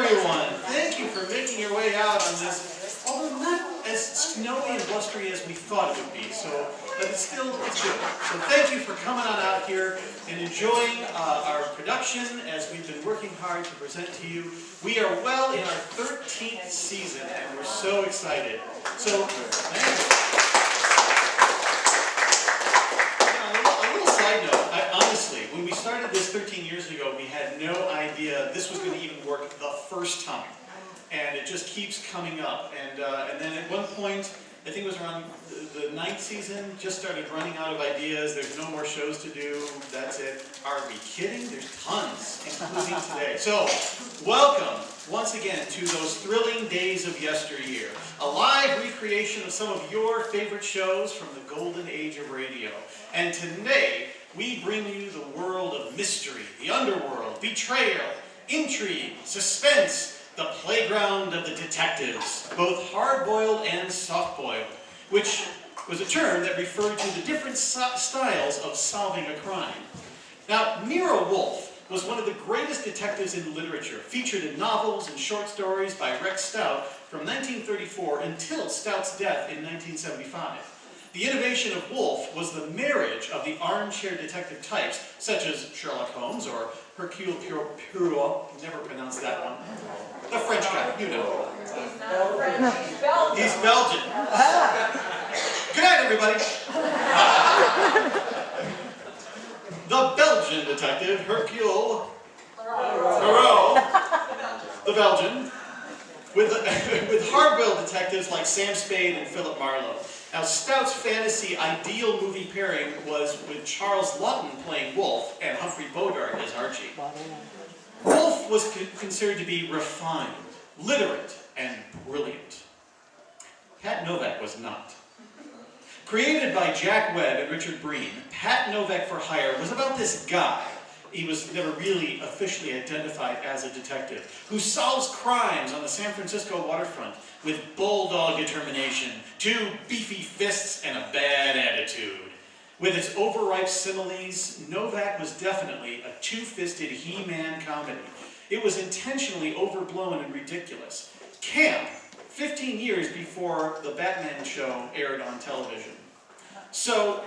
everyone. Thank you for making your way out on this, although not as snowy and blustery as we thought it would be. But it's good. So thank you for coming on out here and enjoying our production as we've been working hard to present to you. We are well in our 13th season, and we're so excited. So, thank you. A little side note. Honestly, when we started this 13 years ago, we had no idea this was going to even work the first time. And it just keeps coming up. And then at one point, I think it was around the 9th season, just started running out of ideas. There's no more shows to do. That's it. Are we kidding? There's tons, including today. So, welcome once again to those thrilling days of yesteryear. A live recreation of some of your favorite shows from the golden age of radio. And today, we bring you the world of mystery, the underworld, betrayal, intrigue, suspense, the playground of the detectives, both hard-boiled and soft-boiled, which was a term that referred to the different styles of solving a crime. Now, Nero Wolfe was one of the greatest detectives in literature, featured in novels and short stories by Rex Stout from 1934 until Stout's death in 1975. The innovation of Wolfe was the marriage of the armchair detective types, such as Sherlock Holmes or Hercule Poirot, never pronounced that one. The French guy, you know. He's not French, he's Belgian. He's Belgian. Good night, everybody. The Belgian detective, Hercule Poirot, the Belgian, with hard-boiled detectives like Sam Spade and Philip Marlowe. Now, Stout's fantasy ideal movie pairing was with Charles Laughton playing Wolfe and Humphrey Bogart as Archie. Wolfe was considered to be refined, literate, and brilliant. Pat Novak was not. Created by Jack Webb and Richard Breen, Pat Novak for Hire was about this guy. He was never really officially identified as a detective, who solves crimes on the San Francisco waterfront with bulldog determination, 2 beefy fists, and a bad attitude. With its overripe similes, Novak was definitely a two-fisted He-Man comedy. It was intentionally overblown and ridiculous. Camp, 15 years before the Batman show aired on television. So,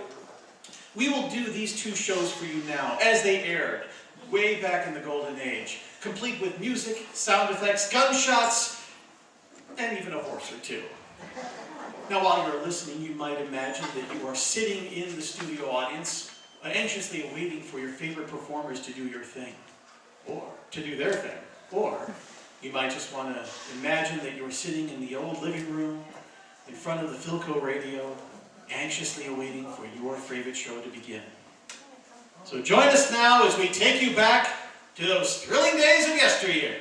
we will do these 2 shows for you now, as they aired, way back in the Golden Age, complete with music, sound effects, gunshots, and even a horse or 2. Now, while you're listening, you might imagine that you are sitting in the studio audience, anxiously awaiting for your favorite performers to do your thing, or to do their thing. Or you might just want to imagine that you're sitting in the old living room, in front of the Philco radio, anxiously awaiting for your favorite show to begin. So join us now as we take you back to those thrilling days of yesteryear.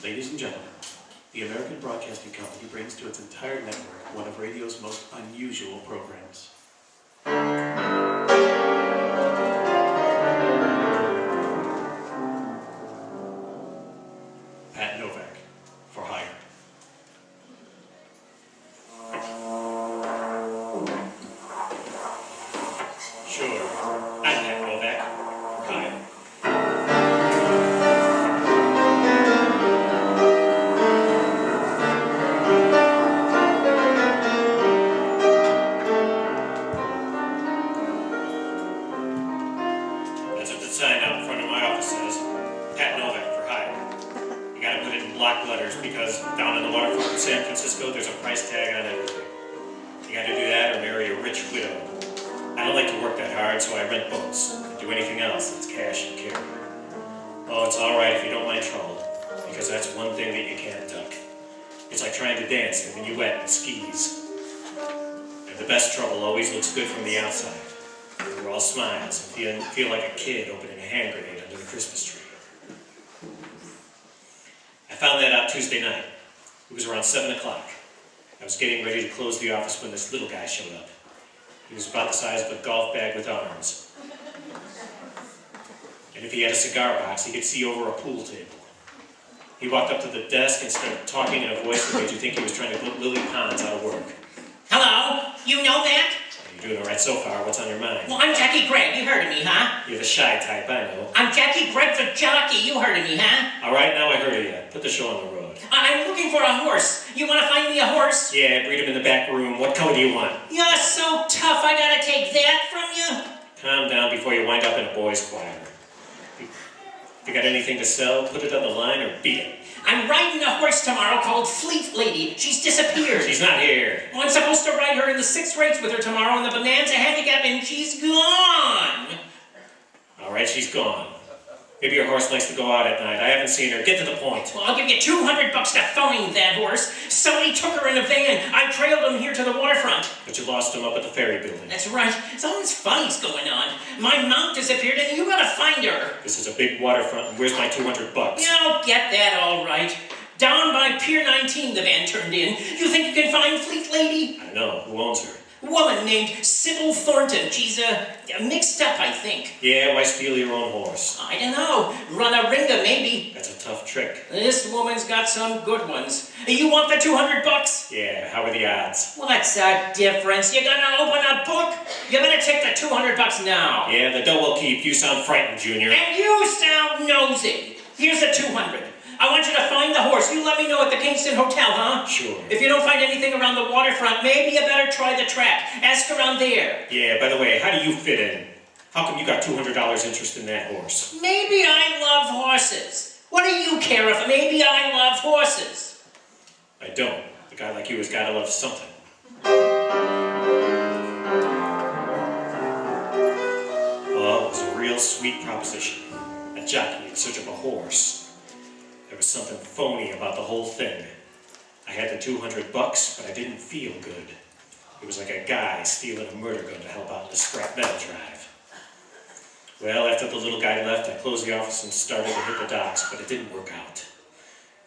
Ladies and gentlemen, the American Broadcasting Company brings to its entire network one of radio's most unusual programs. Pat Novak for Hire. Sure, I'm Pat Novak for Hire. That's what the sign out in front of my office says. Pat Novak for Hire. You gotta put it in block letters because down on the waterfront in San Francisco, there's a price tag on everything. You gotta do that or marry a rich widow. I don't like to work that hard, so I rent boats. I do anything else that's cash and carry. Oh, it's alright if you don't mind trouble, because that's one thing that you can't duck. It's like trying to dance in a minuet and skis. And the best trouble always looks good from the outside. We're all smiles and feel like a kid opening a hand grenade under the Christmas tree. I found that out Tuesday night. It was around 7 o'clock. I was getting ready to close the office when this little guy showed up. He was about the size of a golf bag with arms. And if he had a cigar box, he could see over a pool table. He walked up to the desk and started talking in a voice that made you think he was trying to put Lily Pons out of work. Hello! You know that? You're doing all right so far. What's on your mind? Well, I'm Jackie Gregg. You heard of me, huh? You're the shy type, I know. I'm Jackie Gregg the jockey. You heard of me, huh? All right, now I heard of you. Put the show on the road. I'm looking for a horse. You want to find me a horse? Yeah, breed him in the back room. What color do you want? You're so tough. I gotta take that from you. Calm down before you wind up in a boys' choir. If you got anything to sell, put it on the line or beat it. I'm riding a horse tomorrow called Fleet Lady. She's disappeared. She's not here. Well, I'm supposed to ride her in the 6th race with her tomorrow in the Bonanza Handicap, and she's gone. All right, she's gone. Maybe your horse likes to go out at night. I haven't seen her. Get to the point. Well, I'll give you $200 to find that horse. Somebody took her in a van. I trailed him here to the waterfront. But you lost him up at the ferry building. That's right. Something's funny's going on. My mount disappeared, and you gotta find her. This is a big waterfront, and where's my $200? Yeah, I'll get that all right. Down by Pier 19, the van turned in. You think you can find Fleet Lady? I know. Who owns her? Woman named Sybil Thornton. She's mixed up, I think. Yeah, why steal your own horse? I don't know. Run a ringer, maybe. That's a tough trick. This woman's got some good ones. You want the $200? Yeah, how are the odds? What's the difference? You're gonna open a book? You better take the $200 now. Yeah, the dough will keep. You sound frightened, Junior. And you sound nosy. Here's the $200. I want you to find the horse. You let me know at the Kingston Hotel, huh? Sure. If you don't find anything around the waterfront, maybe you better try the track. Ask around there. Yeah, by the way, how do you fit in? How come you got $200 interest in that horse? Maybe I love horses. What do you care if maybe I love horses? I don't. A guy like you has got to love something. Well, it was a real sweet proposition. A jockey in search of a horse. There was something phony about the whole thing. I had the $200, but I didn't feel good. It was like a guy stealing a murder gun to help out in the scrap metal drive. Well, after the little guy left, I closed the office and started to hit the docks, but it didn't work out.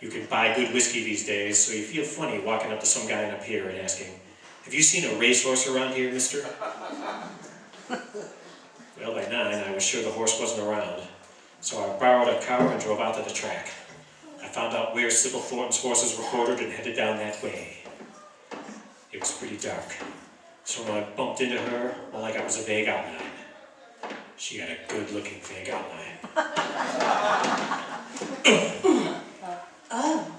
You can buy good whiskey these days, so you feel funny walking up to some guy on a pier and asking, "Have you seen a racehorse around here, mister?" Well, by 9, I was sure the horse wasn't around, so I borrowed a car and drove out to the track. I found out where Sybil Thornton's horses were quartered and headed down that way. It was pretty dark, so when I bumped into her, all I got was a vague outline. She had a good-looking vague outline. Oh,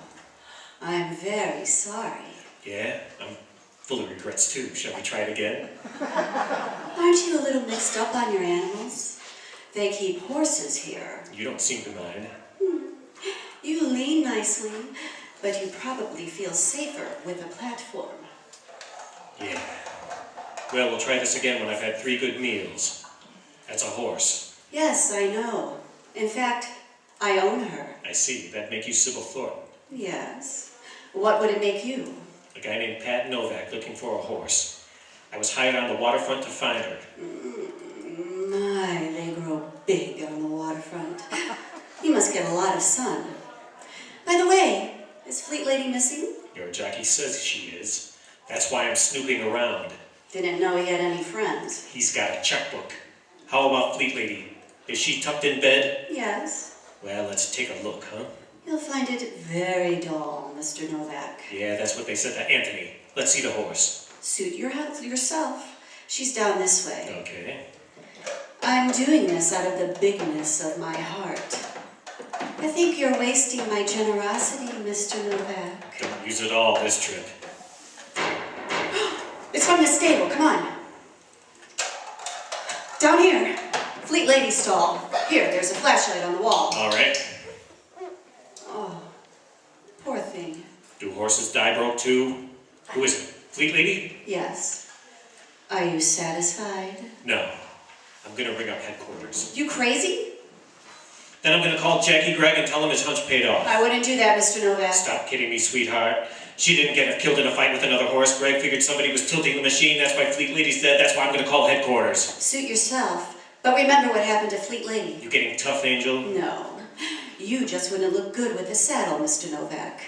I'm very sorry. Yeah, I'm full of regrets too. Shall we try it again? Aren't you a little mixed up on your animals? They keep horses here. You don't seem to mind. You lean nicely, but you probably feel safer with a platform. Yeah. Well, we'll try this again when I've had 3 good meals. That's a horse. Yes, I know. In fact, I own her. I see. That'd make you Sybil Thornton. Yes. What would it make you? A guy named Pat Novak looking for a horse. I was hired on the waterfront to find her. My, they grow big on the waterfront. You must get a lot of sun. By the way, is Fleet Lady missing? Your jockey says she is. That's why I'm snooping around. Didn't know he had any friends. He's got a checkbook. How about Fleet Lady? Is she tucked in bed? Yes. Well, let's take a look, huh? You'll find it very dull, Mr. Novak. Yeah, that's what they said to Anthony. Let's see the horse. Suit your health yourself. She's down this way. Okay. I'm doing this out of the bigness of my heart. I think you're wasting my generosity, Mr. Novak. Don't use it all this trip. It's from the stable. Come on. Down here. Fleet Lady stall. Here, there's a flashlight on the wall. All right. Oh, poor thing. Do horses die broke too? Who is it? Fleet Lady? Yes. Are you satisfied? No. I'm gonna ring up headquarters. You crazy? Then I'm gonna call Jackie Gregg and tell him his hunch paid off. I wouldn't do that, Mr. Novak. Stop kidding me, sweetheart. She didn't get killed in a fight with another horse. Greg figured somebody was tilting the machine. That's why Fleet Lady's dead. That's why I'm gonna call headquarters. Suit yourself. But remember what happened to Fleet Lady. You getting tough, Angel? No. You just wouldn't look good with the saddle, Mr. Novak.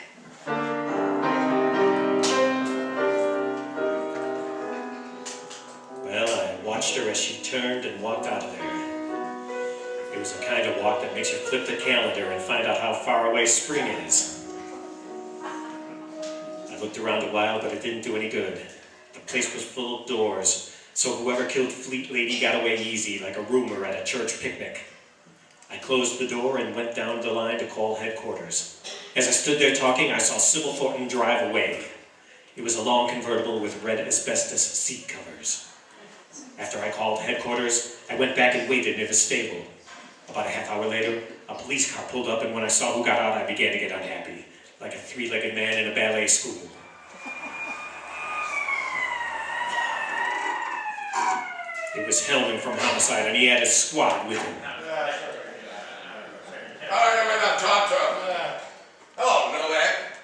Well, I watched her as she turned and walked out of there. It was the kind of walk that makes you flip the calendar and find out how far away spring is. I looked around a while, but it didn't do any good. The place was full of doors, so whoever killed Fleet Lady got away easy, like a rumor at a church picnic. I closed the door and went down the line to call headquarters. As I stood there talking, I saw Sybil Thornton drive away. It was a long convertible with red asbestos seat covers. After I called headquarters, I went back and waited near the stable. About a half hour later, a police car pulled up, and when I saw who got out, I began to get unhappy, like a three-legged man in a ballet school. It was Hellman from Homicide, and he had his squad with him. Hello, Novak.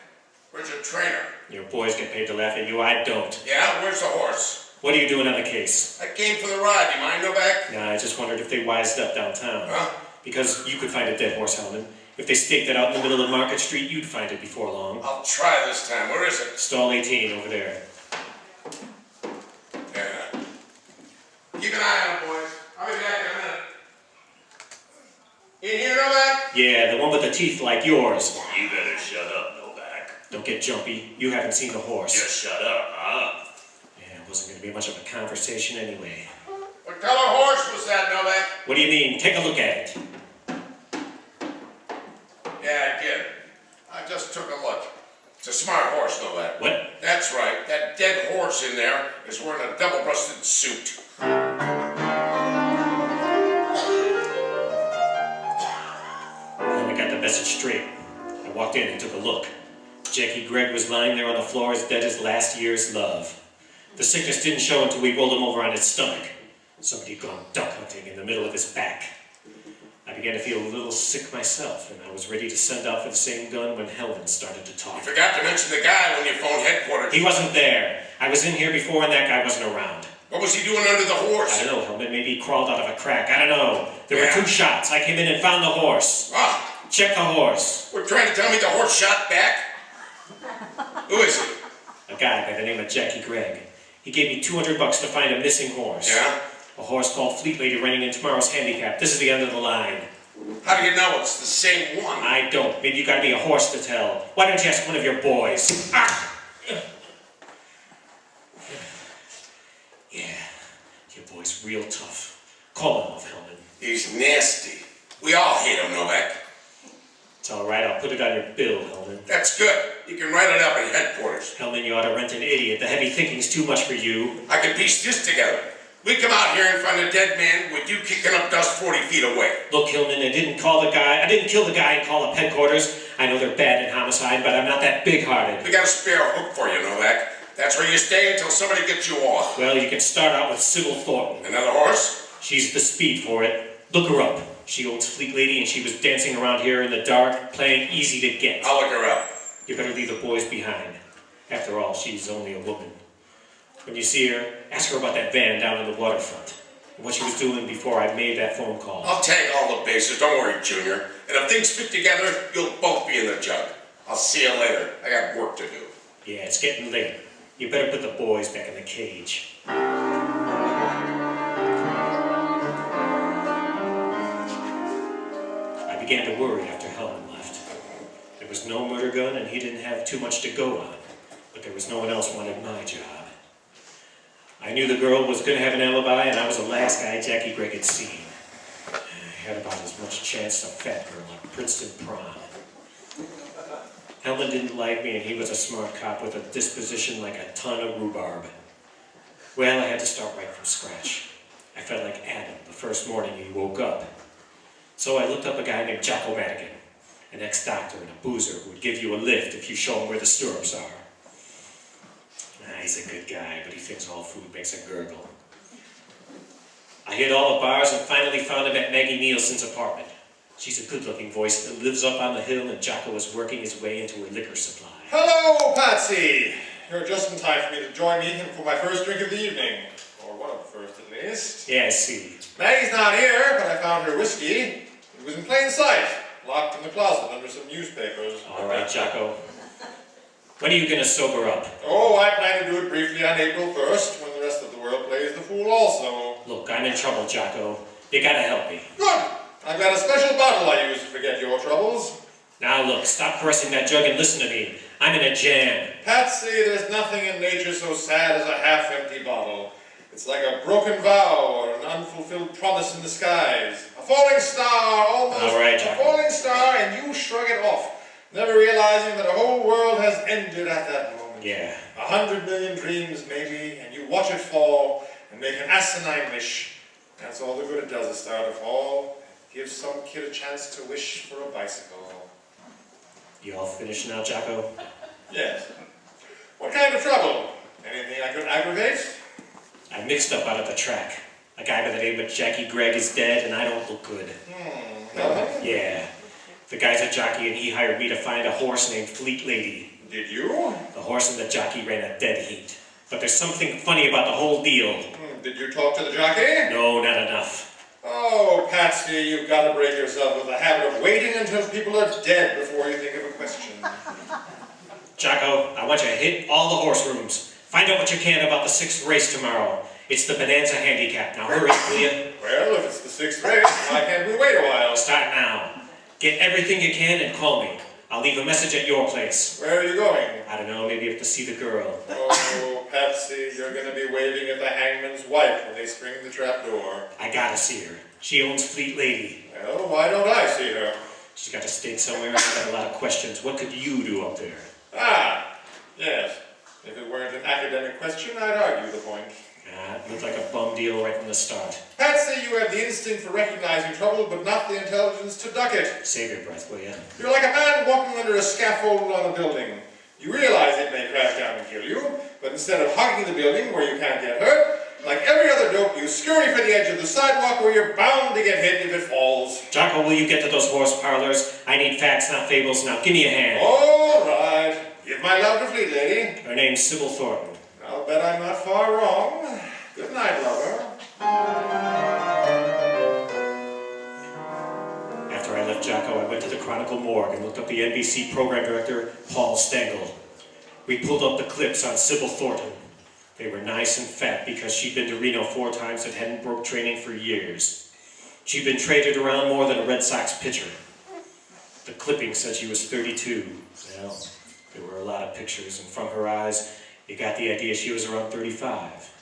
Where's your trainer? Your boys get paid to laugh at you, I don't. Yeah, where's the horse? What are you doing on the case? I came for the ride. You mind, Novak? Nah, I just wondered if they wised up downtown. Huh? Because you could find a dead horse, Hellman. If they staked it out in the middle of Market Street, you'd find it before long. I'll try this time. Where is it? Stall 18 over there. Yeah. Keep an eye on it, boys. I'll be back in a minute. In here, Novak? Yeah, the one with the teeth like yours. You better shut up, Novak. Don't get jumpy. You haven't seen the horse. Just shut up, huh? Yeah, it wasn't going to be much of a conversation anyway. What color horse was that, Novak? What do you mean? Take a look at it. Yeah, I did. I just took a look. It's a smart horse, Novak. What? That's right. That dead horse in there is wearing a double-breasted suit. Well, I got the message straight. I walked in and took a look. Jackie Gregg was lying there on the floor as dead as last year's love. The sickness didn't show until we rolled him over on his stomach. Somebody had gone duck hunting in the middle of his back. I began to feel a little sick myself, and I was ready to send out for the same gun when Hellman started to talk. You forgot to mention the guy when you phoned headquarters. He wasn't there. I was in here before and that guy wasn't around. What was he doing under the horse? I don't know, Hellman. Maybe he crawled out of a crack. I don't know. There were 2 shots. I came in and found the horse. Ah, Check the horse. we're trying to tell me the horse shot back? Who is he? A guy by the name of Jackie Gregg. He gave me $200 to find a missing horse. Yeah? A horse called Fleet Lady running in tomorrow's handicap. This is the end of the line. How do you know it's the same one? I don't. Maybe you gotta be a horse to tell. Why don't you ask one of your boys? Ah! Yeah, your boy's real tough. Call him off, Hellman. He's nasty. We all hate him, Novak. It's all right. I'll put it on your bill, Hellman. That's good. You can write it up at headquarters. Hellman, you ought to rent an idiot. The heavy thinking's too much for you. I can piece this together. We come out here and find a dead man with you kicking up dust 40 feet away. Look, Hillman, I didn't kill the guy and call up headquarters. I know they're bad in homicide, but I'm not that big-hearted. We got a spare hook for you, Novak. That's where you stay until somebody gets you off. Well, you can start out with Sybil Thornton. Another horse? She's the speed for it. Look her up. She owns Fleet Lady, and she was dancing around here in the dark, playing easy to get. I'll look her up. You better leave the boys behind. After all, she's only a woman. When you see her, ask her about that van down in the waterfront. And what she was doing before I made that phone call. I'll tag all the bases, don't worry, Junior. And if things fit together, you'll both be in the jug. I'll see you later. I got work to do. Yeah, it's getting late. You better put the boys back in the cage. I began to worry after Hellman left. There was no murder gun and he didn't have too much to go on. But there was no one else wanted my job. I knew the girl was going to have an alibi, and I was the last guy Jackie Gregg had seen. I had about as much chance as a fat girl at Princeton prom. Hellman didn't like me, and he was a smart cop with a disposition like a ton of rhubarb. Well, I had to start right from scratch. I felt like Adam the first morning he woke up. So I looked up a guy named Jocko Madigan, an ex-doctor and a boozer who would give you a lift if you show him where the stirrups are. He's a good guy, but he thinks all food makes a gurgle. I hit all the bars and finally found him at Maggie Nielsen's apartment. She's a good-looking voice that lives up on the hill, and Jocko was working his way into her liquor supply. Hello, Patsy! You're just in time for me to join me for my first drink of the evening. Or one of the first, at least. Yeah, I see. Maggie's not here, but I found her whiskey. It was in plain sight, locked in the closet under some newspapers. All right, Jocko. When are you going to sober up? Oh, I plan to do it briefly on April 1st, when the rest of the world plays the fool also. Look, I'm in trouble, Jocko. You gotta help me. Good! I've got a special bottle I use to forget your troubles. Now look, stop caressing that jug and listen to me. I'm in a jam. Patsy, there's nothing in nature so sad as a half-empty bottle. It's like a broken vow or an unfulfilled promise in the skies. A falling star, almost. All right, a Jackie. falling star, and you shrug it off, never realizing that a whole world has ended at that moment. Yeah. 100 million dreams, maybe, and you watch it fall and make an asinine wish. That's all the good it does is start to fall. Gives some kid a chance to wish for a bicycle. You all finished now, Jocko? Yes. What kind of trouble? Anything I could aggravate? I mixed up out at the track. A guy by the name of Jackie Gregg is dead, and I don't look good. Nothing? Yeah. The guy's a jockey, and he hired me to find a horse named Fleet Lady. Did you? The horse and the jockey ran a dead heat. But there's something funny about the whole deal. Did you talk to the jockey? No, not enough. Oh, Patsy, you've got to break yourself of the habit of waiting until people are dead before you think of a question. Jocko, I want you to hit all the horse rooms. Find out what you can about the 6th race tomorrow. It's the Bonanza Handicap. Now hurry, will you? Well, if it's the 6th race, why can't we wait a while? Start now. Get everything you can and call me. I'll leave a message at your place. Where are you going? I don't know, maybe you have to see the girl. Oh, Patsy, you're going to be waving at the hangman's wife when they spring the trap door. I gotta see her. She owns Fleet Lady. Well, why don't I see her? She's got a stake somewhere. I've got a lot of questions. What could you do up there? Ah, yes. If it weren't an academic question, I'd argue the point. It looked like a bum deal right from the start. Patsy, you have the instinct for recognizing trouble, but not the intelligence to duck it. Save your breath, will you? You're like a man walking under a scaffold on a building. You realize it may crash down and kill you, but instead of hugging the building where you can't get hurt, like every other dope, you scurry for the edge of the sidewalk where you're bound to get hit if it falls. Jocko, will you get to those horse parlors? I need facts, not fables. Now give me a hand. All right. Give my love to Fleet Lady. Her name's Sybil Thornton. I'll bet I'm not far wrong. Good night, lover. After I left Jocko, I went to the Chronicle morgue and looked up the NBC program director, Paul Stengel. We pulled up the clips on Sybil Thornton. They were nice and fat because she'd been to Reno 4 times and hadn't broke training for years. She'd been traded around more than a Red Sox pitcher. The clipping said she was 32. Well, there were a lot of pictures, and from her eyes, you got the idea she was around 35.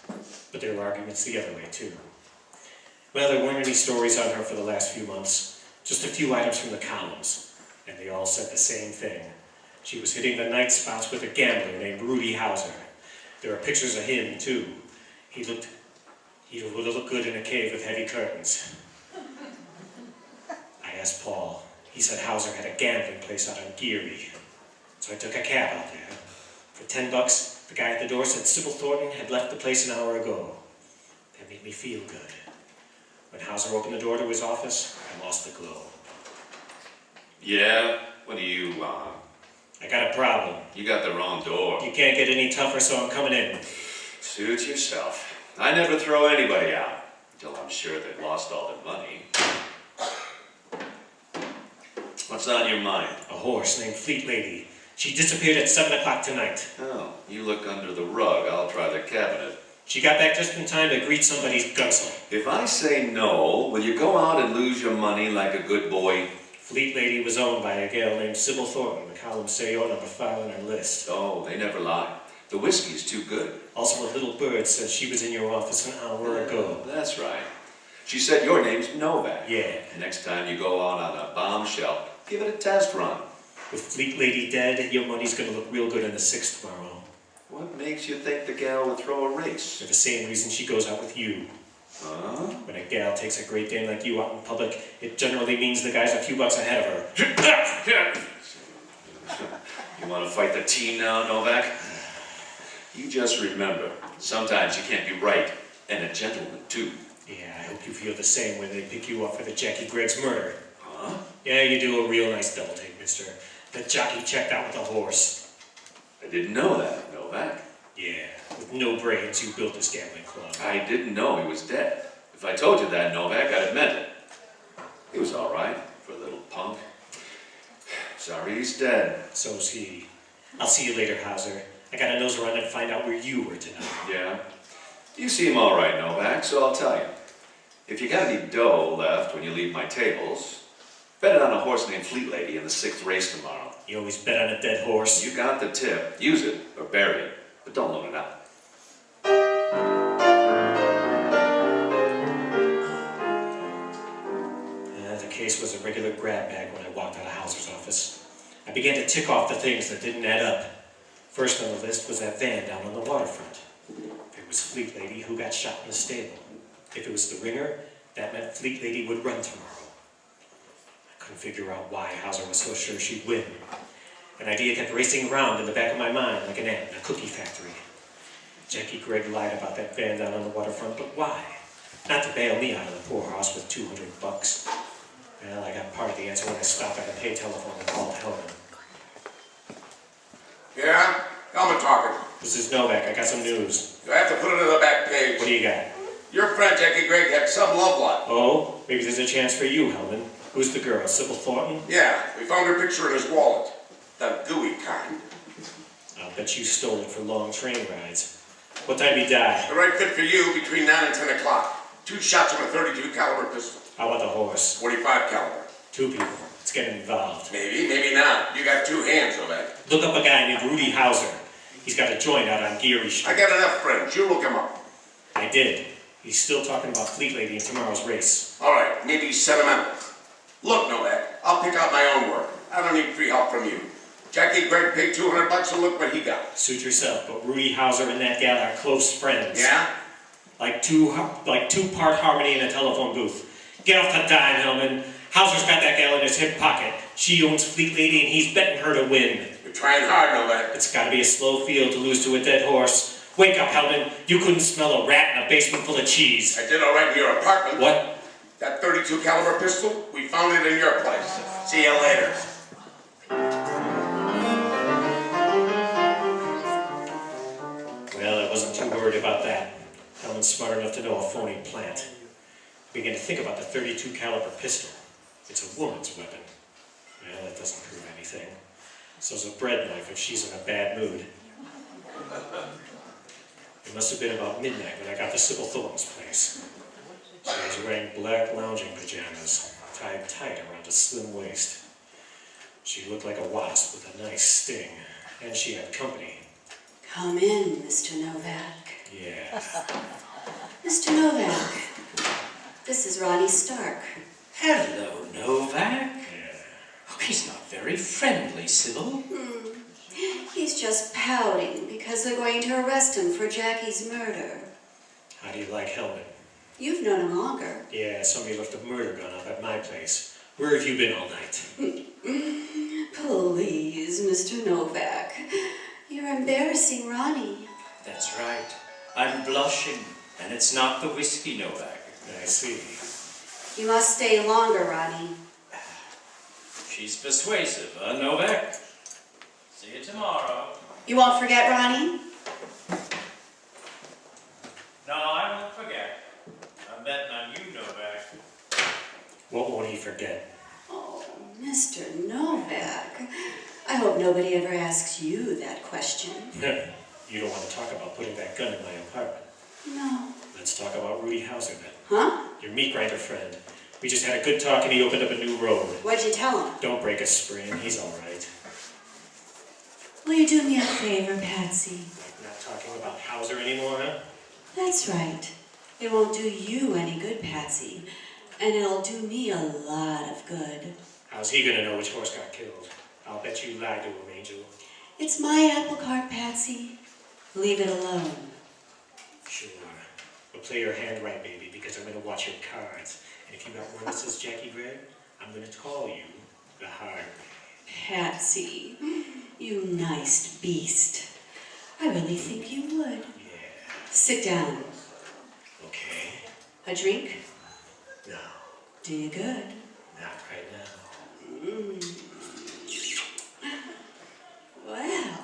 But there were arguments the other way, too. Well, there weren't any stories on her for the last few months. Just a few items from the columns. And they all said the same thing. She was hitting the night spots with a gambler named Rudy Hauser. There are pictures of him, too. He would have looked good in a cave with heavy curtains. I asked Paul. He said Hauser had a gambling place out on Geary. So I took a cab out there. For $10, the guy at the door said Sybil Thornton had left the place an hour ago. That made me feel good. When Hauser opened the door to his office, I lost the glow. Yeah? What do you want? I got a problem. You got the wrong door. You can't get any tougher, so I'm coming in. Suit yourself. I never throw anybody out until I'm sure they've lost all their money. What's on your mind? A horse named Fleet Lady. She disappeared at 7 o'clock tonight. Oh, you look under the rug. I'll try the cabinet. She got back just in time to greet somebody's gunsel. If I say no, will you go out and lose your money like a good boy? Fleet Lady was owned by a gal named Sybil Thornton. The columns say you're number 5 on her list. Oh, they never lie. The whiskey's too good. Also, a little bird says she was in your office an hour ago. That's right. She said your name's Novak. Yeah. Next time you go out on a bombshell, give it a test run. With Fleet Lady dead, your money's gonna look real good in the 6th tomorrow. What makes you think the gal would throw a race? For the same reason she goes out with you. Huh? When a gal takes a great dame like you out in public, it generally means the guy's a few bucks ahead of her. You want to fight the team now, Novak? You just remember, sometimes you can't be right, and a gentleman, too. Yeah, I hope you feel the same when they pick you up for the Jackie Gregg's murder. Huh? Yeah, you do a real nice double take, mister. The jockey checked out with the horse. I didn't know that, Novak. Yeah, with no brains, you built this gambling club. I didn't know he was dead. If I told you that, Novak, I'd have meant it. He was all right for a little punk. Sorry he's dead. So's he. I'll see you later, Hauser. I gotta nose around and find out where you were tonight. Yeah? You seem all right, Novak, so I'll tell you. If you got any dough left when you leave my tables, bet it on a horse named Fleet Lady in the 6th race tomorrow. You always bet on a dead horse. You got the tip. Use it or bury it, but don't loan it out. The case was a regular grab bag when I walked out of Hauser's office. I began to tick off the things that didn't add up. First on the list was that van down on the waterfront. If it was Fleet Lady, who got shot in the stable? If it was the ringer, that meant Fleet Lady would run tomorrow. I couldn't figure out why Hauser was so sure she'd win. An idea kept racing around in the back of my mind like an ant in a cookie factory. Jackie Gregg lied about that van down on the waterfront, but why? Not to bail me out of the poorhouse with $200. Well, I got part of the answer when I stopped at a pay telephone and called Hellman. Yeah? Hellman talking. This is Novak. I got some news. You have to put it on the back page. What do you got? Your friend Jackie Gregg had some love lot. Oh, maybe there's a chance for you, Hellman. Who's the girl, Sybil Thornton? Yeah, we found her picture in his wallet. The gooey kind. I'll bet you stole it for long train rides. What time you die? The right fit for you between 9 and 10 o'clock. 2 shots from a .32 caliber pistol. How about the horse? 45 caliber. 2 people. Let's get involved. Maybe, maybe not. You got 2 hands, Novak. Look up a guy named Rudy Hauser. He's got a joint out on Geary Street. I got enough friends. You look him up. I did. He's still talking about Fleet Lady in tomorrow's race. All right, maybe sentimental. Look, Novak, I'll pick out my own work. I don't need free help from you. Jackie Gregg paid $200 and look what he got. Suit yourself, but Rudy Hauser and that gal are close friends. Yeah? Like two-part harmony in a telephone booth. Get off the dime, Hellman. Hauser's got that gal in his hip pocket. She owns Fleet Lady and he's betting her to win. You're trying hard, Novak. It's gotta be a slow field to lose to a dead horse. Wake up, Hellman. You couldn't smell a rat in a basement full of cheese. I did all right in your apartment. What? That .32 caliber pistol, we found it in your place. See you later. Well, I wasn't too worried about that. Hellman's smart enough to know a phony plant. I began to think about the .32 caliber pistol. It's a woman's weapon. Well, that doesn't prove anything. So's a bread knife if she's in a bad mood. It must have been about midnight when I got to Sybil Thornton's place. She was wearing black lounging pajamas, tied tight around a slim waist. She looked like a wasp with a nice sting, and she had company. Come in, Mr. Novak. Yeah. Mr. Novak, this is Ronnie Stark. Hello, Novak. Yeah. Oh, he's not very friendly, Sybil. He's just pouting because they're going to arrest him for Jackie's murder. How do you like Hellman? You've known him longer. Yeah, somebody left a murder gun up at my place. Where have you been all night? Please, Mr. Novak. You're embarrassing Ronnie. That's right. I'm blushing, and it's not the whiskey, Novak. I see. You must stay longer, Ronnie. She's persuasive, huh, Novak? See you tomorrow. You won't forget Ronnie? No, I won't forget. I'm betting on you, Novak. What won't he forget? Oh, Mr. Novak. I hope nobody ever asks you that question. You don't want to talk about putting that gun in my apartment. No. Let's talk about Rudy Hauser then. Huh? Your meat grinder friend. We just had a good talk and he opened up a new road. What'd you tell him? Don't break a spring, he's all right. Will you do me a favor, Patsy? Like not talking about Hauser anymore, huh? That's right. It won't do you any good, Patsy. And it'll do me a lot of good. How's he gonna know which horse got killed? I'll bet you lied to him, Angel. It's my apple cart, Patsy. Leave it alone. Sure. But play your hand right, baby, because I'm gonna watch your cards. And if you got one that says Jackie Gregg, I'm gonna call you the hard way. Patsy, you nice beast. I really think you would. Yeah. Sit down. Okay. A drink? No, Do you good? not right now. Well,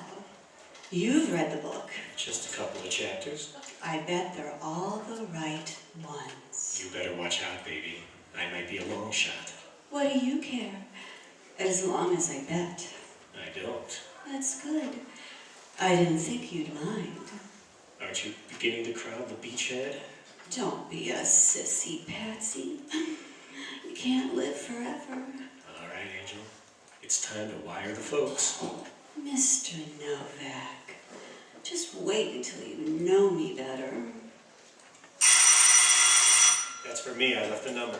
you've read the book. Just a couple of chapters. I bet they're all the right ones. You better watch out, baby. I might be a long shot. What do you care? As long as I bet. I don't. That's good. I didn't think you'd mind. Aren't you beginning to crowd the beachhead? Don't be a sissy, Patsy. You can't live forever. All right, Angel. It's time to wire the folks. Mr. Novak, just wait until you know me better. That's for me, I left a number.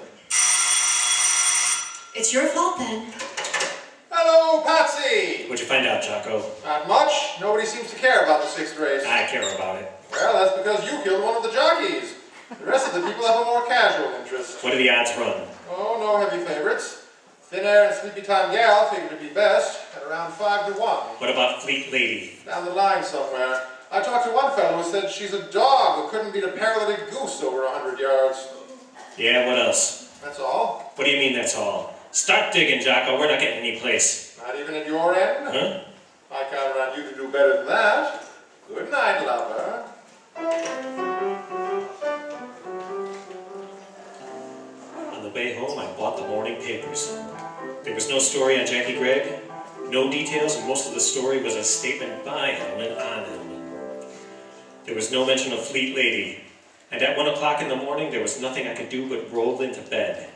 It's your fault then. Hello, Patsy! What'd you find out, Jocko? Not much. Nobody seems to care about the 6th race. I care about it. Well, that's because you killed one of the jockeys. The rest of the people have a more casual interest. What do the odds run? Oh, no heavy favorites. Thin Air and Sleepy Time Gal figured to be best at around 5 to 1. What about Fleet Lady? Down the line somewhere. I talked to one fellow who said she's a dog who couldn't beat a paralytic goose over 100 yards. Yeah, what else? That's all. What do you mean that's all? Start digging, Jocko. We're not getting any place. Not even at your end? Huh? I count on you to do better than that. Good night, lover. On the way home, I bought the morning papers. There was no story on Jackie Gregg, no details, and most of the story was a statement by Hellman on Hellman. There was no mention of Fleet Lady, and at 1 o'clock in the morning, there was nothing I could do but roll into bed.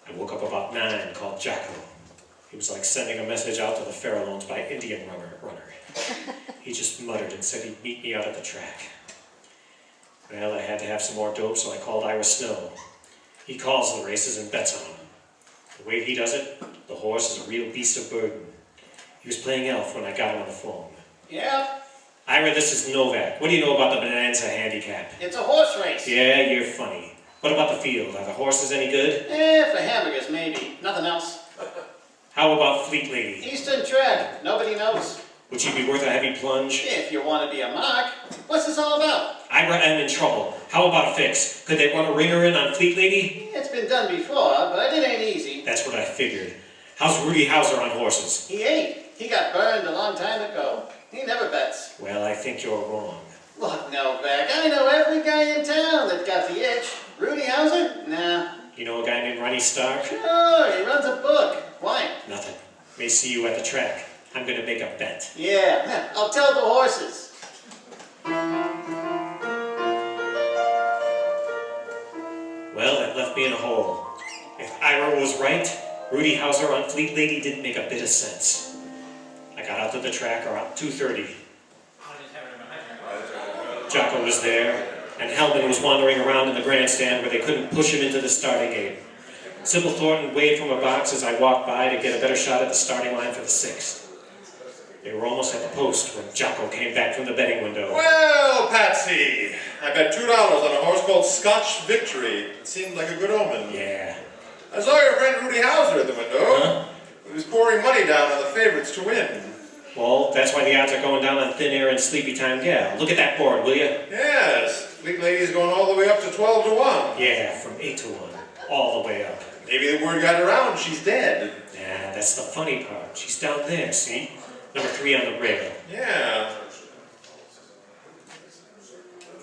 I woke up about 9 and called Jocko. It was like sending a message out to the Farallones by Indian runner. He just muttered and said he'd meet me out at the track. Well, I had to have some more dope, so I called Ira Snow. He calls the races and bets on them. The way he does it, the horse is a real beast of burden. He was playing Elf when I got him on the phone. Yeah, Ira, this is Novak. What do you know about the Bonanza handicap? it's a horse race. Yeah, you're funny. What about the field? Are the horses any good? For hamburgers, maybe. Nothing else. How about Fleet Lady? Eastern tread. Nobody knows. Would she be worth a heavy plunge? If you want to be a mark. What's this all about? Ira, I'm in trouble. How about a fix? Could they run a ringer in on Fleet Lady? It's been done before, but it ain't easy. That's what I figured. How's Rudy Hauser on horses? He ain't. He got burned a long time ago. He never bets. Well, I think you're wrong. Look, Novak, I know every guy in town that got the itch. Rudy Hauser? Nah. You know a guy named Ronnie Stark? Sure, he runs a book. Why? Nothing. May see you at the track. I'm gonna make a bet. Yeah, I'll tell the horses. Well, that left me in a hole. If Ira was right, Rudy Hauser on Fleet Lady didn't make a bit of sense. I got out to the track around 2:30. Jocko was there, and Hellman was wandering around in the grandstand where they couldn't push him into the starting gate. Sybil Thornton waved from a box as I walked by to get a better shot at the starting line for the 6th. They were almost at the post when Jocko came back from the betting window. Well, Patsy, I bet $2 on a horse called Scotch Victory. It seemed like a good omen. Yeah. I saw your friend Rudy Hauser at the window. Huh? He was pouring money down on the favorites to win. Well, that's why the odds are going down on Thin Air and Sleepy Time Gal. Look at that board, will you? Yes, Fleet Lady is going all the way up to 12 to 1. Yeah, from 8 to 1. All the way up. Maybe the word got around she's dead. Yeah, that's the funny part. She's down there, see? Number 3 on the rail. Yeah.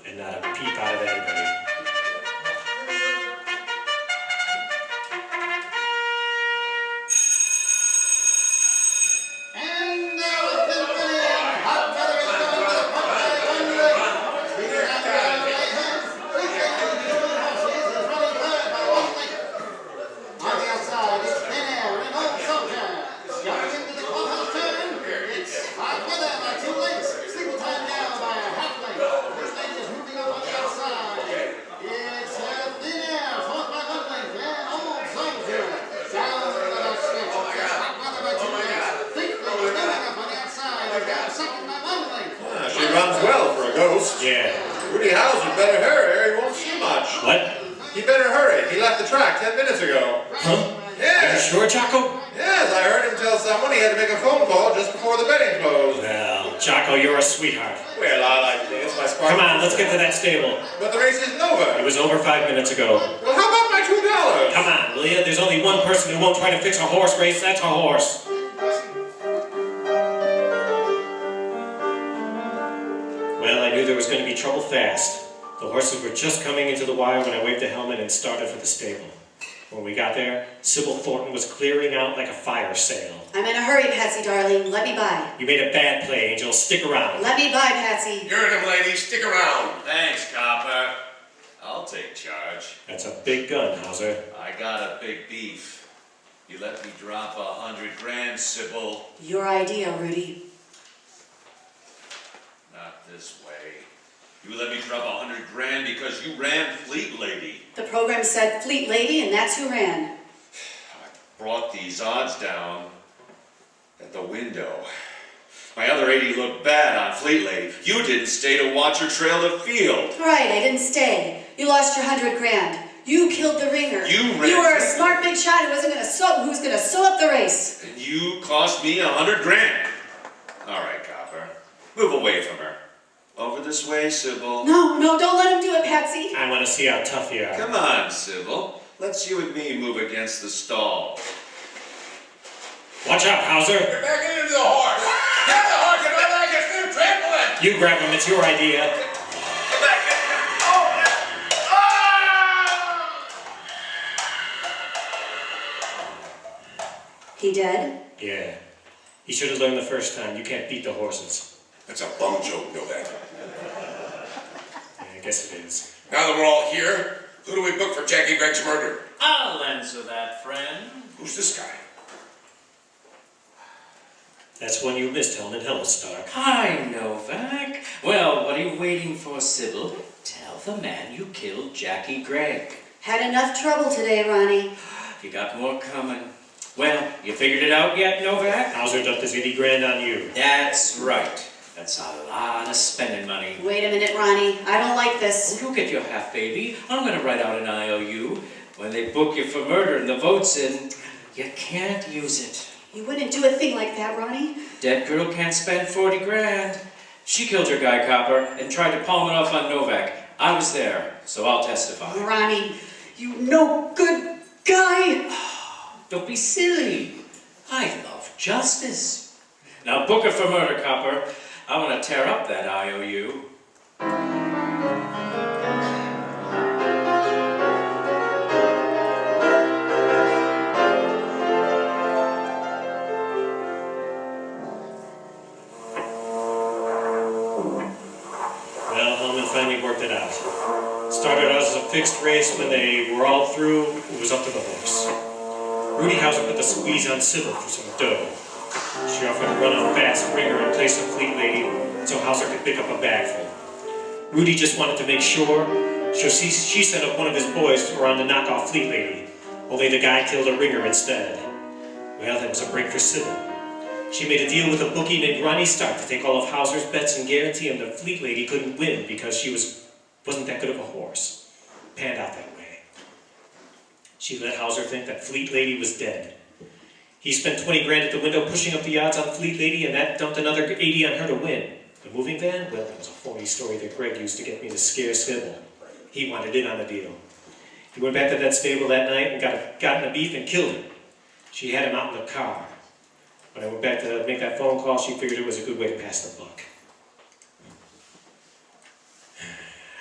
And not a peep out of anybody. And now it's been winning. Hot brother is going to the pump by 1 leg. Speaking out the right hand. Fleet Lady of the Old Horses is running third by 1 leg. On the outside, it's Thin Air and Old Soldier. Jumping into the clubhouse turn. It's Hot Weather by 2 lengths. Sleepy Time Gal by a half length. Fleet Lady is moving up on the outside. It's Thin Air, fourth by 1 length. And Old Soldier down the left stretch. It's Hot Weather by 2 lengths. Fleet Lady moving up on the outside. Is down second by 1 length. She runs well for a ghost. Yeah. Rudy Hauser better hurry or he won't see much. What? He better hurry. He left the track 10 minutes ago. Huh? Are you Yes. sure, Jocko? Yes, I heard him tell someone he had to make a phone call just before the betting closed. Well, Jocko, you're a sweetheart. Well, I like to think it's my spark. Come on, let's get to that stable. But the race isn't over. It was over 5 minutes ago. Well, how about my $2? Come on, will you? There's only one person who won't try to fix a horse race. That's a horse. Well, I knew there was going to be trouble fast. The horses were just coming into the wire when I waved the helmet and started for the stable. When we got there, Sybil Thornton was clearing out like a fire sale. I'm in a hurry, Patsy, darling. Let me by. You made a bad play, Angel. Stick around. Let me by, Patsy. You heard him, lady. Stick around. Thanks, copper. I'll take charge. That's a big gun, Hauser. I got a big beef. You let me drop 100 grand, Sybil. Your idea, Rudy. Not this way. You let me drop 100 grand because you ran Fleet Lady. The program said Fleet Lady, and that's who ran. I brought these odds down at the window. My other 80 looked bad on Fleet Lady. You didn't stay to watch her trail the field. Right, I didn't stay. You lost your 100 grand. You killed the ringer. You ran. You were a smart big shot who was gonna sew up the race. And you cost me 100 grand. All right, Copper. Move away from her. Over this way, Sybil. No, don't let him do it, Patsy. I want to see how tough you are. Come on, Sybil. Let's you and me move against the stall. Watch out, Hauser. Get back into the horse. Get the horse and I like a new trampoline. You grab him, it's your idea. Get back. Oh! He dead? Yeah. He should have learned the first time. You can't beat the horses. That's a bum joke, Novak. Yeah, I guess it is. Now that we're all here, who do we book for Jackie Gregg's murder? I'll answer that, friend. Who's this guy? That's one you missed, Helmet Hellstark. Hi, Novak. Well, what are you waiting for, Sybil? Tell the man you killed Jackie Gregg. Had enough trouble today, Ronnie. You got more coming. Well, you figured it out yet, Novak? Hauser dumped his 80 grand on you. That's right. That's a lot of spending money. Wait a minute, Ronnie. I don't like this. You'll get your half, baby. I'm gonna write out an IOU. When they book you for murder and the vote's in, you can't use it. You wouldn't do a thing like that, Ronnie. Dead girl can't spend 40 grand. She killed her guy, Copper, and tried to palm it off on Novak. I was there, so I'll testify. Ronnie, you no good guy. Don't be silly. I love justice. Now book her for murder, Copper. I want to tear up that IOU. Well, Helmet finally worked it out. Started out as a fixed race. When they were all through, it was up to the horse. Rudy Hauser put the squeeze on Sybil for some dough. She offered to run a fast ringer in place of Fleet Lady so Hauser could pick up a bagful. Rudy just wanted to make sure, so she sent up one of his boys around to knock off Fleet Lady. Only the guy killed a ringer instead. Well, that was a break for Sybil. She made a deal with a bookie named Ronnie Stark to take all of Hauser's bets and guarantee him that Fleet Lady couldn't win because she wasn't that good of a horse. Panned out that way. She let Hauser think that Fleet Lady was dead. He spent 20 grand at the window pushing up the odds on Fleet Lady, and that dumped another 80 on her to win. The moving van? Well, that was a phony story that Greg used to get me to scare Sybil. He wanted in on the deal. He went back to that stable that night and got in a beef and killed him. She had him out in the car. When I went back to make that phone call, she figured it was a good way to pass the buck.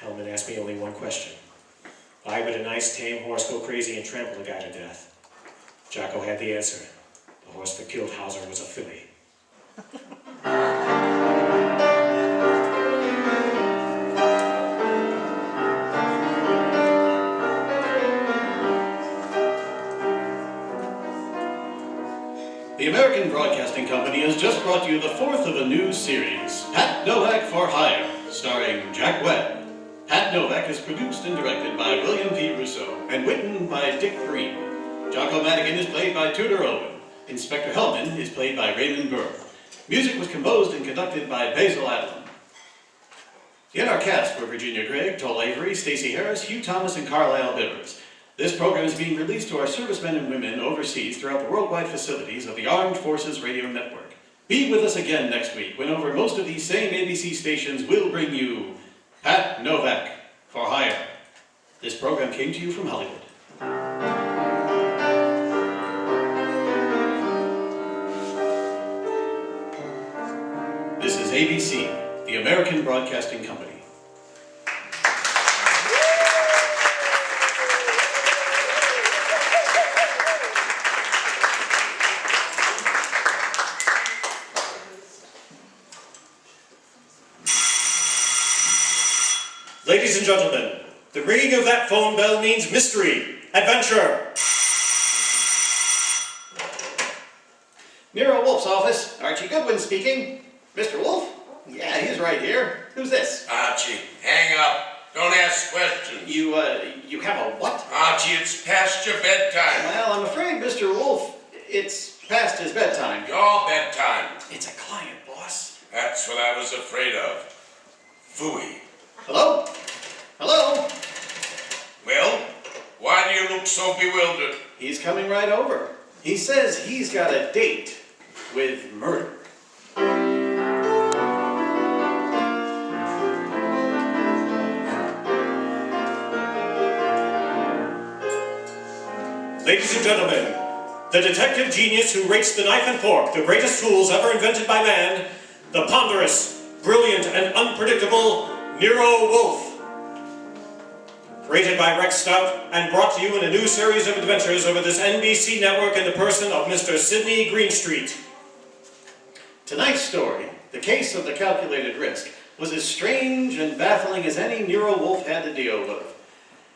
Hellman asked me only one question. Why would a nice, tame horse go crazy and trample a guy to death? Jocko had the answer. The horse that killed Hauser was a filly. The American Broadcasting Company has just brought you the fourth of a new series, Pat Novak for Hire, starring Jack Webb. Pat Novak is produced and directed by William P. Russo and written by Dick Green. Jocko Madigan is played by Tudor Owen. Inspector Hellman is played by Raymond Burr. Music was composed and conducted by Basil Adlam. In our cast were Virginia Gregg, Toll Avery, Stacey Harris, Hugh Thomas, and Carlisle Bibbers. This program is being released to our servicemen and women overseas throughout the worldwide facilities of the Armed Forces Radio Network. Be with us again next week when over most of these same ABC stations will bring you Pat Novak for Hire. This program came to you from Hollywood. This is ABC, the American Broadcasting Company. Ladies and gentlemen, the ringing of that phone bell means mystery, adventure. Nero Wolfe's office. Archie Goodwin speaking. Mr. Wolfe? Yeah, he's right here. Who's this? Archie, hang up. Don't ask questions. You have a what? Archie, it's past your bedtime. Well, I'm afraid, Mr. Wolfe, it's past his bedtime. Your bedtime. It's a client, boss. That's what I was afraid of. Phooey. Hello? Hello? Well, why do you look so bewildered? He's coming right over. He says he's got a date with murder. Ladies and gentlemen, the detective genius who rates the knife and fork, the greatest tools ever invented by man, the ponderous, brilliant, and unpredictable Nero Wolfe. Created by Rex Stout and brought to you in a new series of adventures over this NBC network in the person of Mr. Sidney Greenstreet. Tonight's story, The Case of the Calculated Risk, was as strange and baffling as any Nero Wolfe had to deal with.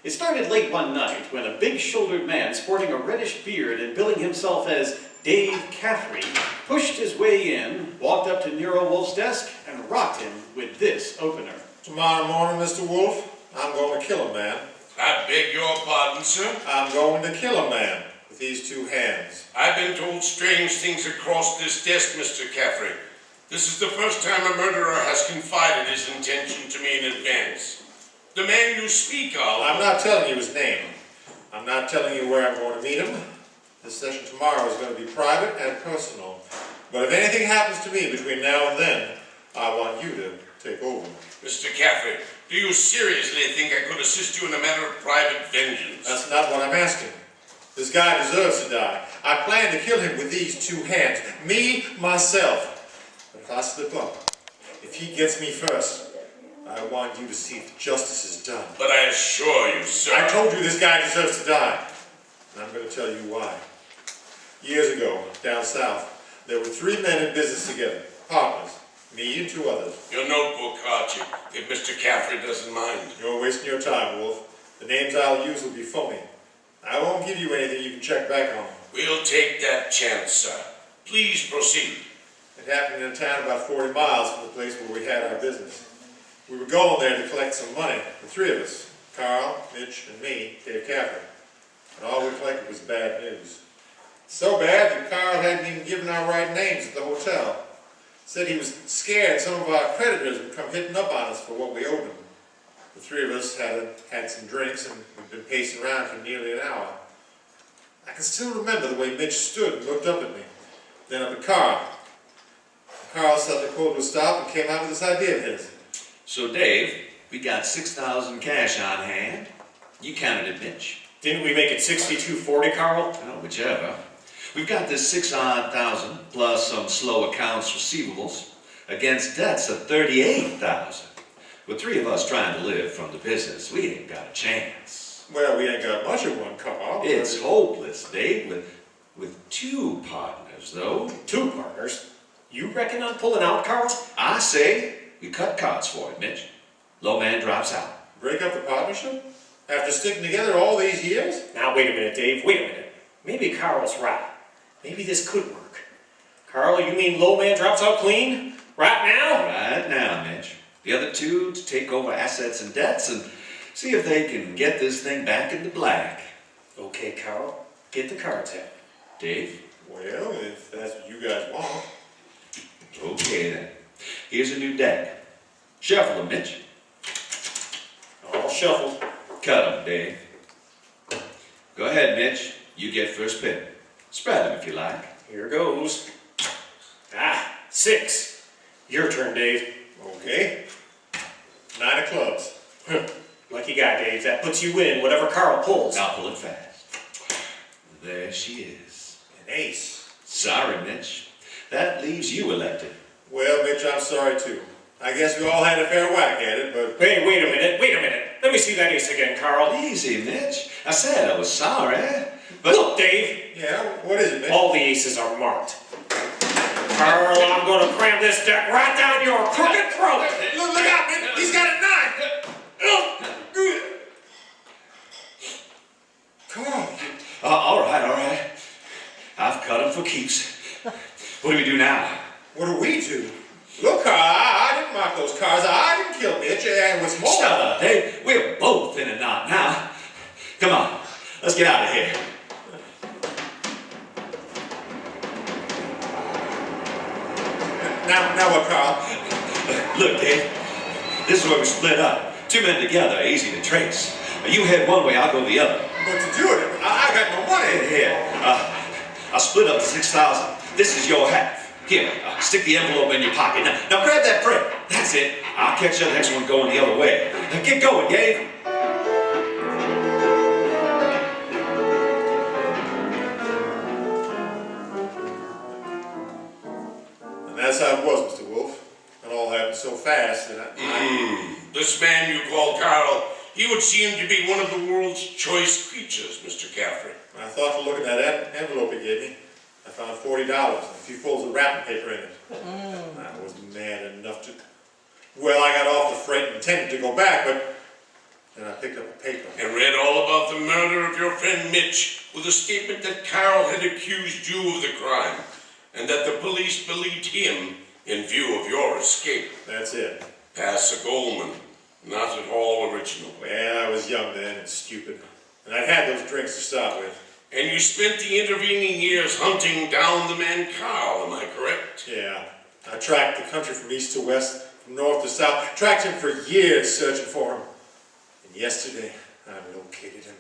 It started late one night when a big-shouldered man sporting a reddish beard and billing himself as Dave Caffrey pushed his way in, walked up to Nero Wolfe's desk, and rocked him with this opener. Tomorrow morning, Mr. Wolfe, I'm going to kill a man. I beg your pardon, sir. I'm going to kill a man with these two hands. I've been told strange things across this desk, Mr. Caffrey. This is the first time a murderer has confided his intention to me in advance. The man you speak of... I'm not telling you his name. I'm not telling you where I'm going to meet him. This session tomorrow is going to be private and personal. But if anything happens to me between now and then, I want you to take over. Mr. Caffrey, do you seriously think I could assist you in a matter of private vengeance? That's not what I'm asking. This guy deserves to die. I plan to kill him with these two hands. Me, myself. But if I slip up, if he gets me first, I want you to see if justice is done. But I assure you, sir... I told you this guy deserves to die. And I'm going to tell you why. Years ago, down south, there were 3 men in business together. Partners. Me and 2 others. Your notebook, Archie, if Mr. Caffrey doesn't mind. You're wasting your time, Wolfe. The names I'll use will be phony. I won't give you anything you can check back on. We'll take that chance, sir. Please proceed. It happened in a town about 40 miles from the place where we had our business. We were going there to collect some money, the 3 of us, Carl, Mitch, and me, Dave Caffrey. And all we collected was bad news. So bad that Carl hadn't even given our right names at the hotel. Said he was scared some of our creditors would come hitting up on us for what we owed them. The 3 of us had some drinks and we'd been pacing around for nearly an hour. I can still remember the way Mitch stood and looked up at me, then up at Carl. Carl suddenly pulled to a stop and came out with this idea of his. So, Dave, we got 6,000 cash on hand. You counted it, Mitch. Didn't we make it 62-40, Carl? Well, whichever. We've got this 6,000 plus some slow accounts receivables against debts of 38,000. With 3 of us trying to live from the business, we ain't got a chance. Well, we ain't got much of one, Carl. It's hopeless, Dave, with 2 partners, though. 2 partners? You reckon on pulling out, Carl? I say we cut cards for it, Mitch. Low man drops out. Break up the partnership? After sticking together all these years? Now, wait a minute, Dave, wait a minute. Maybe Carl's right. Maybe this could work. Carl, you mean low man drops out clean? Right now? Right now, Mitch. The other 2 to take over assets and debts and see if they can get this thing back in the black. Okay, Carl. Get the cards out. Dave? Well, if that's what you guys want. Okay, then. Here's a new deck. Shuffle them, Mitch. All shuffled. Cut them, Dave. Go ahead, Mitch. You get first pick. Spread them if you like. Here goes. 6. Your turn, Dave. Okay. 9 of clubs. Lucky guy, Dave. That puts you in whatever Carl pulls. Now pull it fast. There she is. An ace. Sorry, Mitch. That leaves you elected. Well, Mitch, I'm sorry too. I guess we all had a fair whack at it, but... Hey, wait a minute. Let me see that ace again, Carl. Easy, Mitch. I said I was sorry, but... Look, Dave. Yeah, what is it, Mitch? All the aces are marked. Carl, I'm going to cram this deck right down your crooked throat. Look out, Mitch! He's got a 9! Carl, all right. I've cut him for keeps. killed Mitch, and was more. Shut up, Dave. We're both in a knot now. Come on, let's get out of here. Now what, Carl? Look, Dave, this is where we split up. Two men together, easy to trace. You head one way, I'll go the other. But to do it, I got no money. Here, I'll split up the 6,000. This is your half. Here, stick the envelope in your pocket. Now grab that print. That's it. I'll catch the next one going the other way. Now get going, Dave. And that's how it was, Mr. Wolfe. It all happened so fast that This man you call Carl, he would seem to be one of the world's choice creatures, Mr. Caffrey. I thought to look at that envelope he gave me, I found $40 and a few folds of wrapping paper in it. I was mad enough to... Well, I got off the freight and intended to go back, but then I picked up a paper. And read all about the murder of your friend Mitch, with a statement that Carl had accused you of the crime, and that the police believed him in view of your escape. That's it. Pass a Goldman, not at all original. Well, I was young then and stupid, and I'd had those drinks to start with. And you spent the intervening years hunting down the man Carl, am I correct? Yeah, I tracked the country from east to west, from north to south, tracked him for years searching for him. And yesterday, I located him.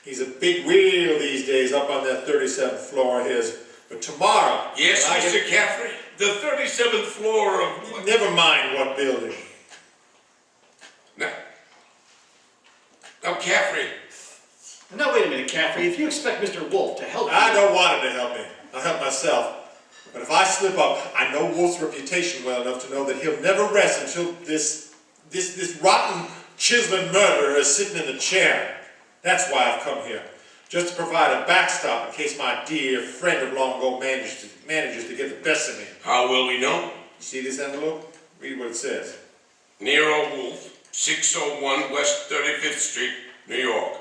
He's a big wheel these days up on that 37th floor of his. But tomorrow... Yes, Mr. Caffrey, the 37th floor of... Never mind what building. Now, Caffrey... Now, wait a minute, Caffrey. If you expect Mr. Wolfe to help you... I don't want him to help me. I'll help myself. But if I slip up, I know Wolfe's reputation well enough to know that he'll never rest until this rotten, chiseling murderer is sitting in the chair. That's why I've come here. Just to provide a backstop in case my dear friend of long ago manages to get the best of me. How will we know? You see this envelope? Read what it says. Nero Wolfe, 601 West 35th Street, New York.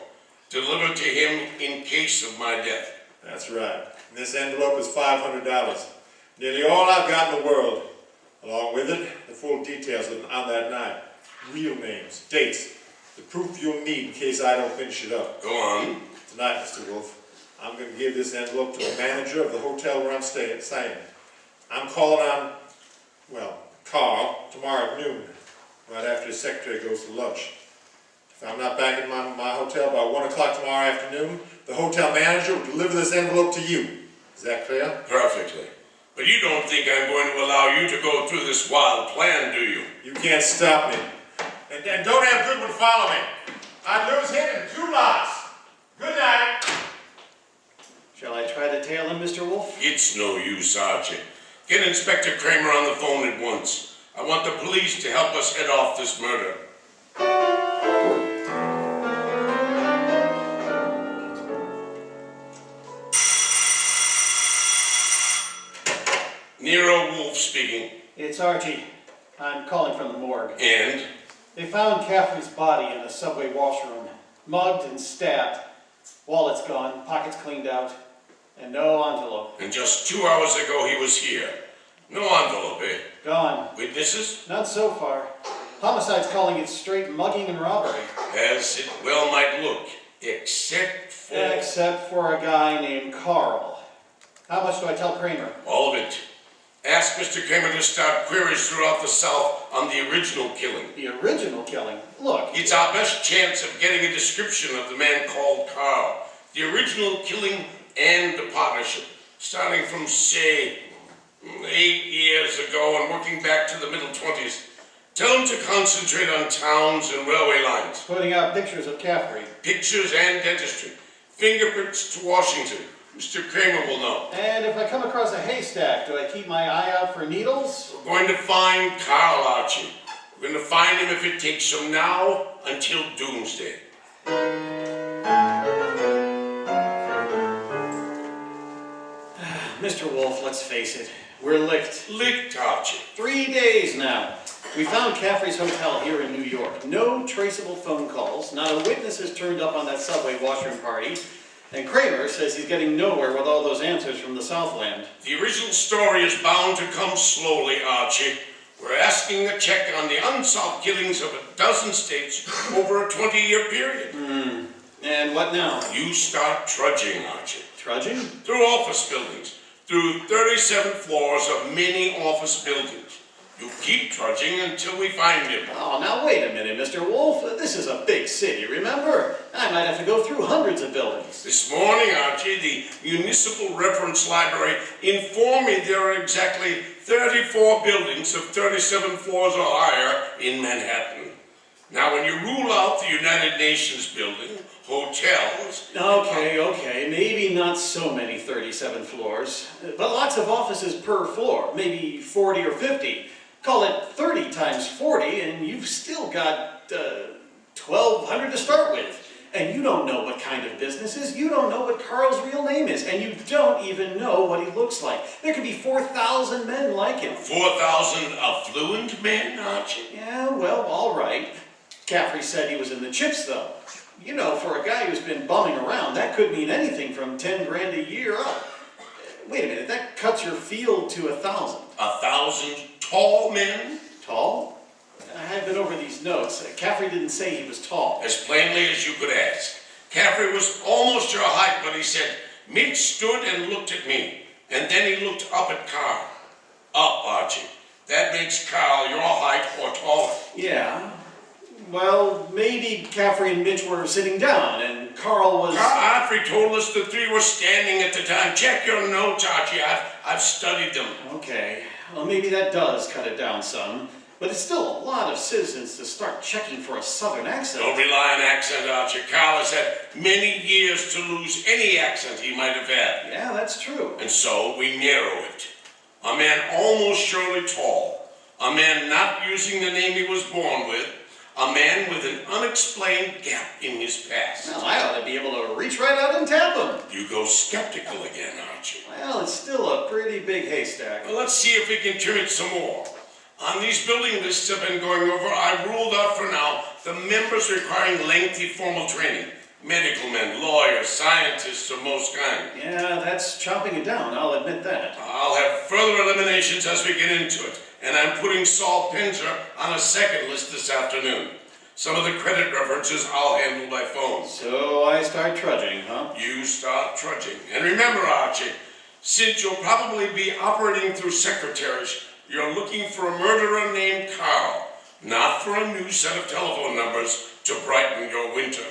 Delivered to him in case of my death. That's right. And this envelope is $500. Nearly all I've got in the world. Along with it, the full details on that night. Real names, dates, the proof you'll need in case I don't finish it up. Go on. Tonight, Mr. Wolfe, I'm going to give this envelope to the manager of the hotel where I'm staying. I'm calling on, well, Carl, tomorrow at noon, right after his secretary goes to lunch. If I'm not back in my hotel by 1 o'clock tomorrow afternoon, the hotel manager will deliver this envelope to you. Is that clear? Perfectly. But you don't think I'm going to allow you to go through this wild plan, do you? You can't stop me. And don't have Goodwin follow me. I'd lose him in 2 lots. Good night. Shall I try to tail him, Mr. Wolfe? It's no use, Archie. Get Inspector Kramer on the phone at once. I want the police to help us head off this murder. Nero Wolfe speaking. It's Archie. I'm calling from the morgue. And? They found Caffrey's body in a subway washroom, mugged and stabbed. Wallet's gone, pockets cleaned out, and no envelope. And just 2 hours ago he was here. No envelope, eh? Gone. Witnesses? Not so far. Homicide's calling it straight mugging and robbery. As it well might look, except for a guy named Carl. How much do I tell Kramer? all of it. Ask Mr. Kramer to start queries throughout the South on the original killing. The original killing? Look. It's our best chance of getting a description of the man called Carl. The original killing and the partnership, starting from, say, 8 years ago and working back to the middle 20s. Tell him to concentrate on towns and railway lines. Putting out pictures of Caffrey. Pictures and dentistry. Fingerprints to Washington. Mr. Kramer will know. And if I come across a haystack, do I keep my eye out for needles? We're going to find Carl, Archie. We're going to find him if it takes from now until doomsday. Mr. Wolfe, let's face it. We're licked. Licked, Archie. 3 days now. We found Caffrey's hotel here in New York. No traceable phone calls. Not a witness has turned up on that subway washroom party. And Kramer says he's getting nowhere with all those answers from the Southland. The original story is bound to come slowly, Archie. We're asking a check on the unsolved killings of a dozen states over a 20-year period. And what now? You start trudging, Archie. Trudging? Through office buildings, through 37 floors of many office buildings. You keep trudging until we find him. Oh, now wait a minute, Mr. Wolfe. This is a big city, remember? I might have to go through hundreds of buildings. This morning, Archie, the Municipal Reference Library informed me there are exactly 34 buildings of 37 floors or higher in Manhattan. Now, when you rule out the United Nations building, hotels... Okay, maybe not so many 37 floors, but lots of offices per floor, maybe 40 or 50. Call it 30 times 40, and you've still got 1,200 to start with. And you don't know what kind of businesses, you don't know what Carl's real name is, and you don't even know what he looks like. There could be 4,000 men like him. 4,000 affluent men, Archie? Yeah, well, all right. Caffrey said he was in the chips, though. You know, for a guy who's been bumming around, that could mean anything from 10 grand a year up. Wait a minute, that cuts your field to 1,000. 1,000 tall men? Tall? I've been over these notes. Caffrey didn't say he was tall. As plainly as you could ask. Caffrey was almost your height, but he said, Mitch stood and looked at me. And then he looked up at Carl. Up, Archie. That makes Carl your height or taller. Yeah. Well, maybe Caffrey and Mitch were sitting down, and Carl was... Godfrey told us the three were standing at the time. Check your notes, Archie. I've studied them. Okay. Well, maybe that does cut it down some. But it's still a lot of citizens to start checking for a southern accent. Don't rely on accent, Archie. Carl has had many years to lose any accent he might have had. Yeah, that's true. And so we narrow it. A man almost surely tall. A man not using the name he was born with. A man with an unexplained gap in his past. Well, I ought to be able to reach right out and tap him. You go skeptical again, Archie. Well, it's still a pretty big haystack. Well, let's see if we can trim it some more. On these building lists I've been going over, I ruled out for now the members requiring lengthy formal training. Medical men, lawyers, scientists of most kind. Yeah, that's chopping it down, I'll admit that. I'll have further eliminations as we get into it. And I'm putting Saul Pinzer on a second list this afternoon. Some of the credit references I'll handle by phone. So I start trudging, huh? You start trudging. And remember, Archie, since you'll probably be operating through secretaries, you're looking for a murderer named Carl, not for a new set of telephone numbers to brighten your winter.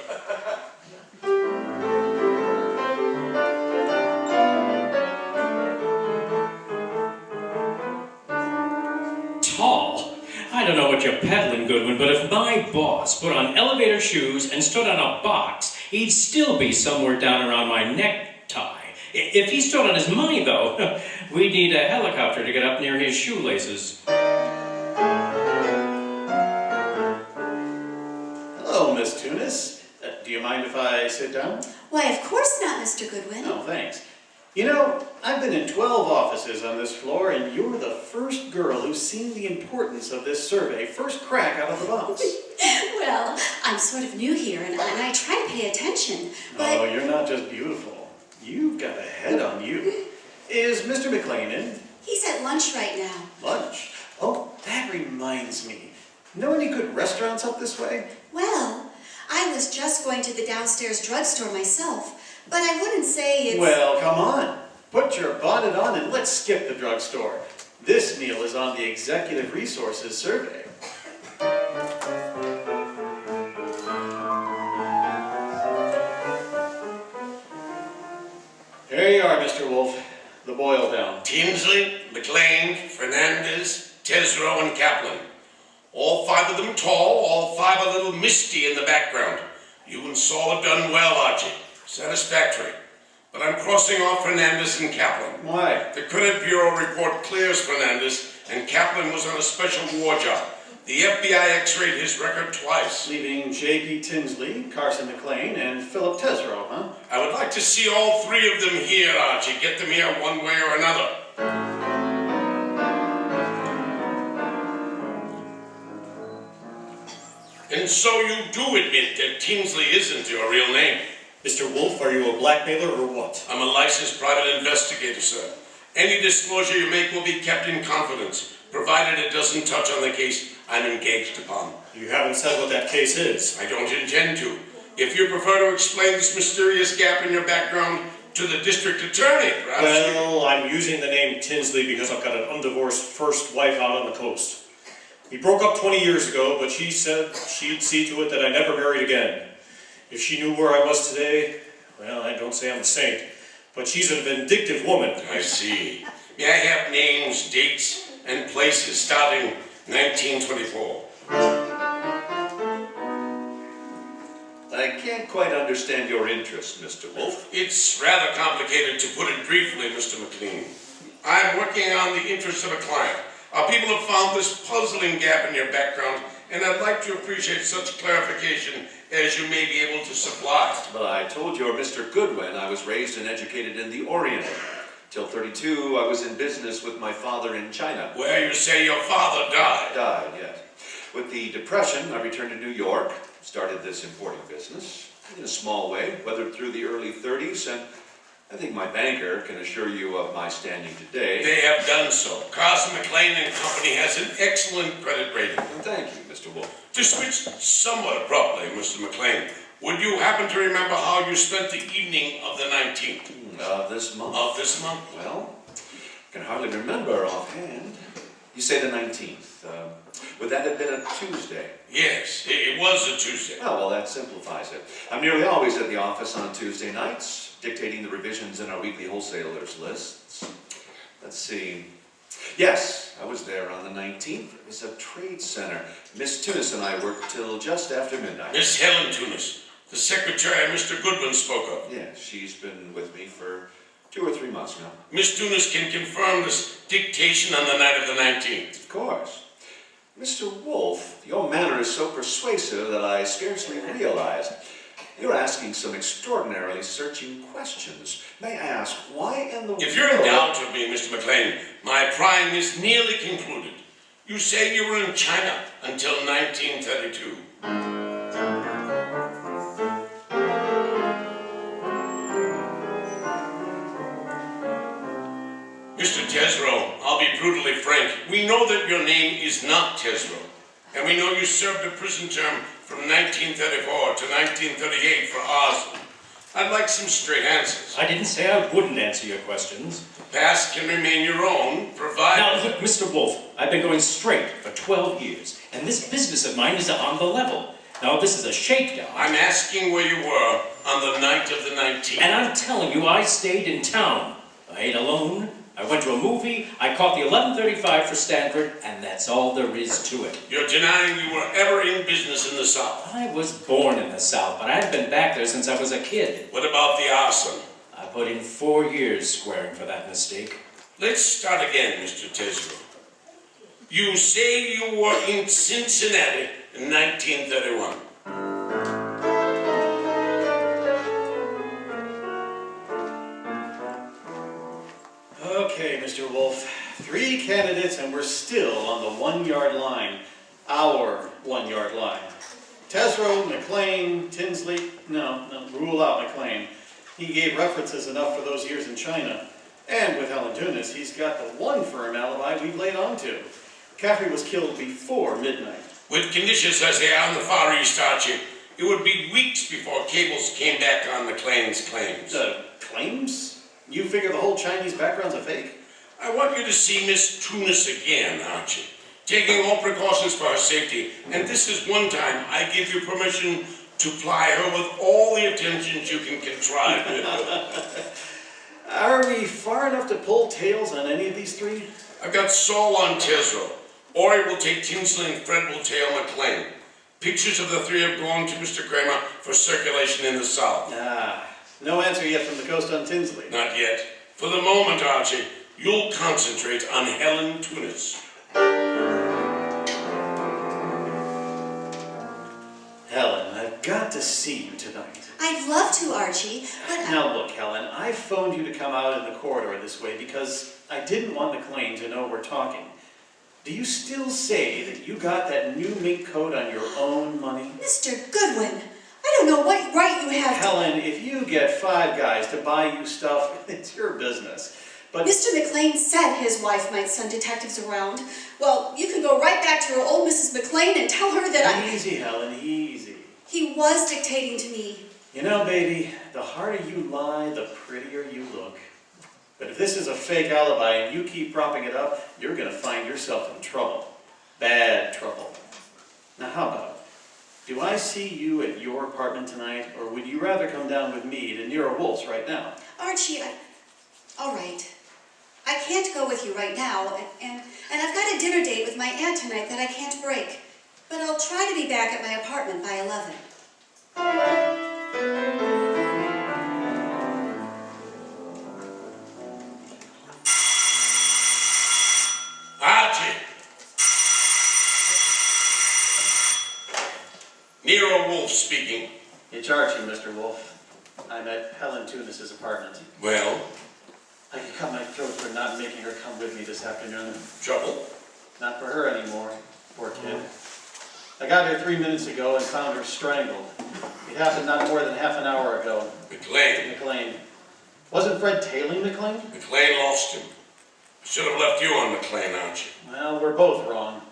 Tall? I don't know what you're peddling, Goodwin, but if my boss put on elevator shoes and stood on a box, he'd still be somewhere down around my necktie. If he stood on his money, though, we'd need a helicopter to get up near his shoelaces. Hello, Miss Tunis. Do you mind if I sit down? Why, of course not, Mr. Goodwin. Oh, thanks. You know, I've been in 12 offices on this floor, and you're the first girl who's seen the importance of this survey, first crack out of the box. Well, I'm sort of new here, and I try to pay attention, but... Oh, you're not just beautiful. You've got a head on you. Is Mr. McLean in? He's at lunch right now. Lunch? Oh, that reminds me. Know any good restaurants up this way? Well, I was just going to the downstairs drugstore myself, but I wouldn't say it's... Well, come on. Put your bonnet on and let's skip the drugstore. This meal is on the Executive Resources Survey. Here you are, Mr. Wolfe. The boil down. Tinsley, McLean, Fernandez, Tesreau, and Kaplan. All five of them tall, all five a little misty in the background. You and Saul have done well, Archie. Satisfactory. But I'm crossing off Fernandez and Kaplan. Why? The Credit Bureau report clears Fernandez, and Kaplan was on a special war job. The FBI x-rayed his record twice. Leaving J.P. Tinsley, Carson McLean, and Philip Tesreau, huh? I would like to see all three of them here, Archie. Get them here one way or another. And so you do admit that Tinsley isn't your real name. Mr. Wolfe, are you a blackmailer or what? I'm a licensed private investigator, sir. Any disclosure you make will be kept in confidence. provided it doesn't touch on the case I'm engaged upon. You haven't said what that case is. I don't intend to. If you prefer to explain this mysterious gap in your background to the district attorney, perhaps. Well, I'm using the name Tinsley because I've got an undivorced first wife out on the coast. We broke up 20 years ago, but she said she'd see to it that I never married again. If she knew where I was today, well, I don't say I'm a saint, but she's a vindictive woman. I see. May I have names, dates, and places starting 1924? I can't quite understand your interest, Mr. Wolfe. It's rather complicated, to put it briefly, Mr. McLean. I'm working on the interests of a client. Our people have found this puzzling gap in your background, and I'd like to appreciate such clarification as you may be able to supply. But I told your Mr. Goodwin I was raised and educated in the Orient. Till 32, I was in business with my father in China. Where you say your father died. Died, yes. With the Depression, I returned to New York, started this importing business in a small way, weathered through the early 30s, and I think my banker can assure you of my standing today. They have done so. Carson McLean and Company has an excellent credit rating. And thank you, Mr. Wolfe. To switch somewhat abruptly, Mr. McLean, would you happen to remember how you spent the evening of the 19th? This month? Of this month? Well, I can hardly remember offhand. You say the 19th. Would that have been a Tuesday? Yes, it was a Tuesday. Oh, well, that simplifies it. I'm nearly always at the office on Tuesday nights, dictating the revisions in our weekly wholesalers lists. Let's see. Yes, I was there on the 19th. It was a trade center. Miss Tunis and I worked till just after midnight. Miss Helen Tunis, the secretary Mr. Goodwin spoke of. Yes, she's been with me for 2 or 3 months now. Miss Tunis can confirm this dictation on the night of the 19th. Of course. Mr. Wolfe, your manner is so persuasive that I scarcely realized. You're asking some extraordinarily searching questions. May I ask, why in the world... If you're in doubt of me, Mr. McLean, my prying is nearly concluded. You say you were in China until 1932. Mr. Tesreau, I'll be brutally frank. We know that your name is not Tesreau, and we know you served a prison term from 1934 to 1938 for arson. I'd like some straight answers. I didn't say I wouldn't answer your questions. The past can remain your own, provided... Now, look, Mr. Wolfe, I've been going straight for 12 years, and this business of mine is on the level. Now, this is a shakedown. I'm asking where you were on the night of the 19th. And I'm telling you, I stayed in town. I ate alone. I went to a movie. I caught the 11:35 for Stanford, and that's all there is to it. You're denying you were ever in business in the South. I was born in the South, but I've been back there since I was a kid. What about the arson? I put in 4 years squaring for that mistake. Let's start again, Mr. Tesreau. You say you were in Cincinnati in 1931. Okay, Mr. Wolfe. 3 candidates and we're still on the 1-yard line. Our 1-yard line. Tesreau, McLean, Tinsley. No, rule out McLean. He gave references enough for those years in China. And with Helen Tunis, he's got the one firm alibi we've laid onto. Caffrey was killed before midnight. With conditions as they are in the Far East, Archie, it would be weeks before cables came back on McLean's claims. Claims? You figure the whole Chinese background's a fake? I want you to see Miss Tunis again, Archie, taking all precautions for her safety. And this is one time I give you permission to ply her with all the attentions you can contrive. Are we far enough to pull tails on any of these 3? I've got Saul on Tesreau. Ori will take Tinsley and Fred will tail McLean. Pictures of the 3 have gone to Mr. Kramer for circulation in the South. No answer yet from the coast on Tinsley. Not yet. For the moment, Archie, you'll concentrate on Helen Tunis. Helen, I've got to see you tonight. I'd love to, Archie, but... Now look, Helen, I phoned you to come out in the corridor this way because I didn't want McLean to know we're talking. Do you still say that you got that new mink coat on your own money? Mr. Goodwin, I don't know what right you have to... Helen, if you get 5 guys to buy you stuff, it's your business. But Mr. McLean said his wife might send detectives around. Well, you can go right back to your old Mrs. McLean and tell her that easy, Helen, easy. He was dictating to me. You know, baby, the harder you lie, the prettier you look. But if this is a fake alibi and you keep propping it up, you're going to find yourself in trouble. Bad trouble. Now, how about it? Do I see you at your apartment tonight, or would you rather come down with me to Nero Wolfe's right now? Archie, all right. I can't go with you right now, and I've got a dinner date with my aunt tonight that I can't break. But I'll try to be back at my apartment by 11. Archie! Nero Wolfe speaking. It's Archie, Mr. Wolfe. I'm at Helen Tunis's apartment. Well, I could cut my throat for not making her come with me this afternoon. trouble? Not for her anymore, poor kid. I got here 3 minutes ago and found her strangled. It happened not more than half an hour ago. McLean. Wasn't Fred tailing McLean? McLean lost him. I should have left you on McLean, Archie. Well, we're both wrong.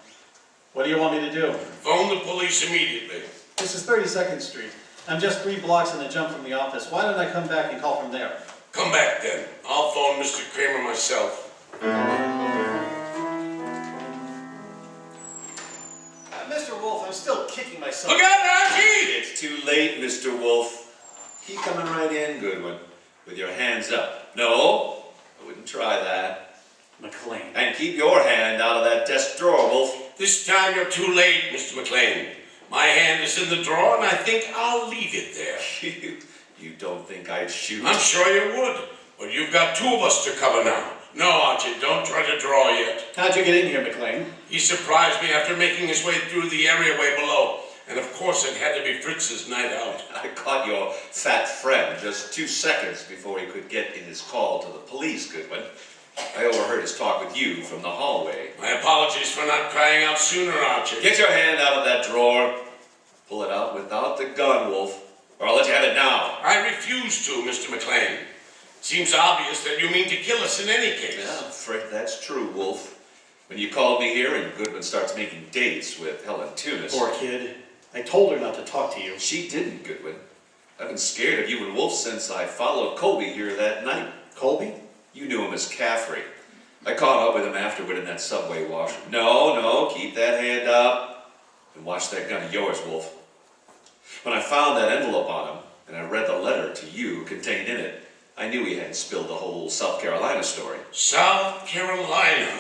What do you want me to do? Phone the police immediately. This is 32nd Street. I'm just 3 blocks in a jump from the office. Why don't I come back and call from there? Come back then. I'll phone Mr. Kramer myself. Mr. Wolfe, I'm still kicking myself. Look out, Archie! It's too late, Mr. Wolfe. Keep coming right in, Goodwin, with your hands up. No, I wouldn't try that. McLean. And keep your hand out of that desk drawer, Wolfe. This time you're too late, Mr. McLean. My hand is in the drawer, and I think I'll leave it there. You don't think I'd shoot? I'm sure you would, but you've got 2 of us to cover now. No, Archie, don't try to draw yet. How'd you get in here, McLean? He surprised me after making his way through the area way below. And of course it had to be Fritz's night out. I caught your fat friend just 2 seconds before he could get in his call to the police, Goodwin. I overheard his talk with you from the hallway. My apologies for not crying out sooner, Archie. Get your hand out of that drawer. Pull it out without the gun, Wolfe, or I'll let you have it now. I refuse to, Mr. McLean. Seems obvious that you mean to kill us in any case. Yeah, I'm afraid that's true, Wolfe. When you called me here and Goodwin starts making dates with Helen Tunis. Poor kid. I told her not to talk to you. She didn't, Goodwin. I've been scared of you and Wolfe since I followed Colby here that night. Colby? You knew him as Caffrey. I caught up with him afterward in that subway washroom. No, keep that hand up and watch that gun of yours, Wolfe. When I found that envelope on him and I read the letter to you contained in it, I knew he hadn't spilled the whole South Carolina story. South Carolina.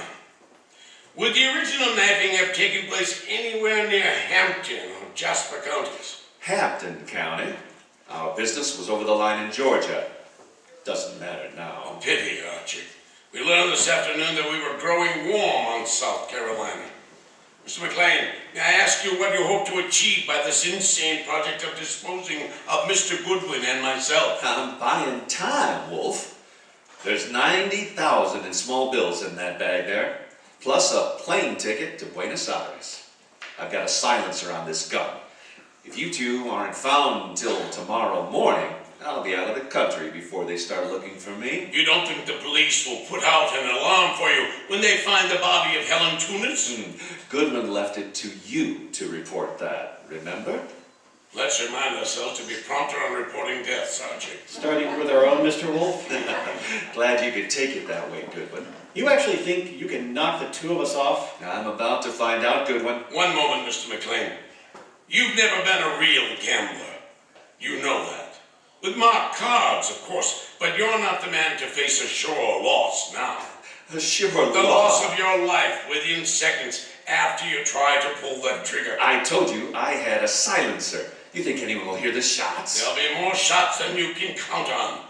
Would the original knifing have taken place anywhere near Hampton or Jasper counties? Hampton County. Our business was over the line in Georgia. Doesn't matter now. Pity, Archie. We learned this afternoon that we were growing warm on South Carolina. Mr. McLean, may I ask you what you hope to achieve by this insane project of disposing of Mr. Goodwin and myself? I'm buying time, Wolfe. There's $90,000 in small bills in that bag there, plus a plane ticket to Buenos Aires. I've got a silencer on this gun. If you two aren't found until tomorrow morning, I'll be out of the country before they start looking for me. You don't think the police will put out an alarm for you when they find the body of Helen Tunis? Goodman left it to you to report that, remember? Let's remind ourselves to be prompter on reporting deaths, Archie. Starting with our own, Mr. Wolfe? Glad you could take it that way, Goodwin. You actually think you can knock the 2 of us off? I'm about to find out, Goodwin. One moment, Mr. McLean. You've never been a real gambler. You know that. With marked cards, of course, but you're not the man to face a sure loss now. A sure The loss of your life within seconds after you try to pull that trigger. I told you I had a silencer. You think anyone will hear the shots? There'll be more shots than you can count on.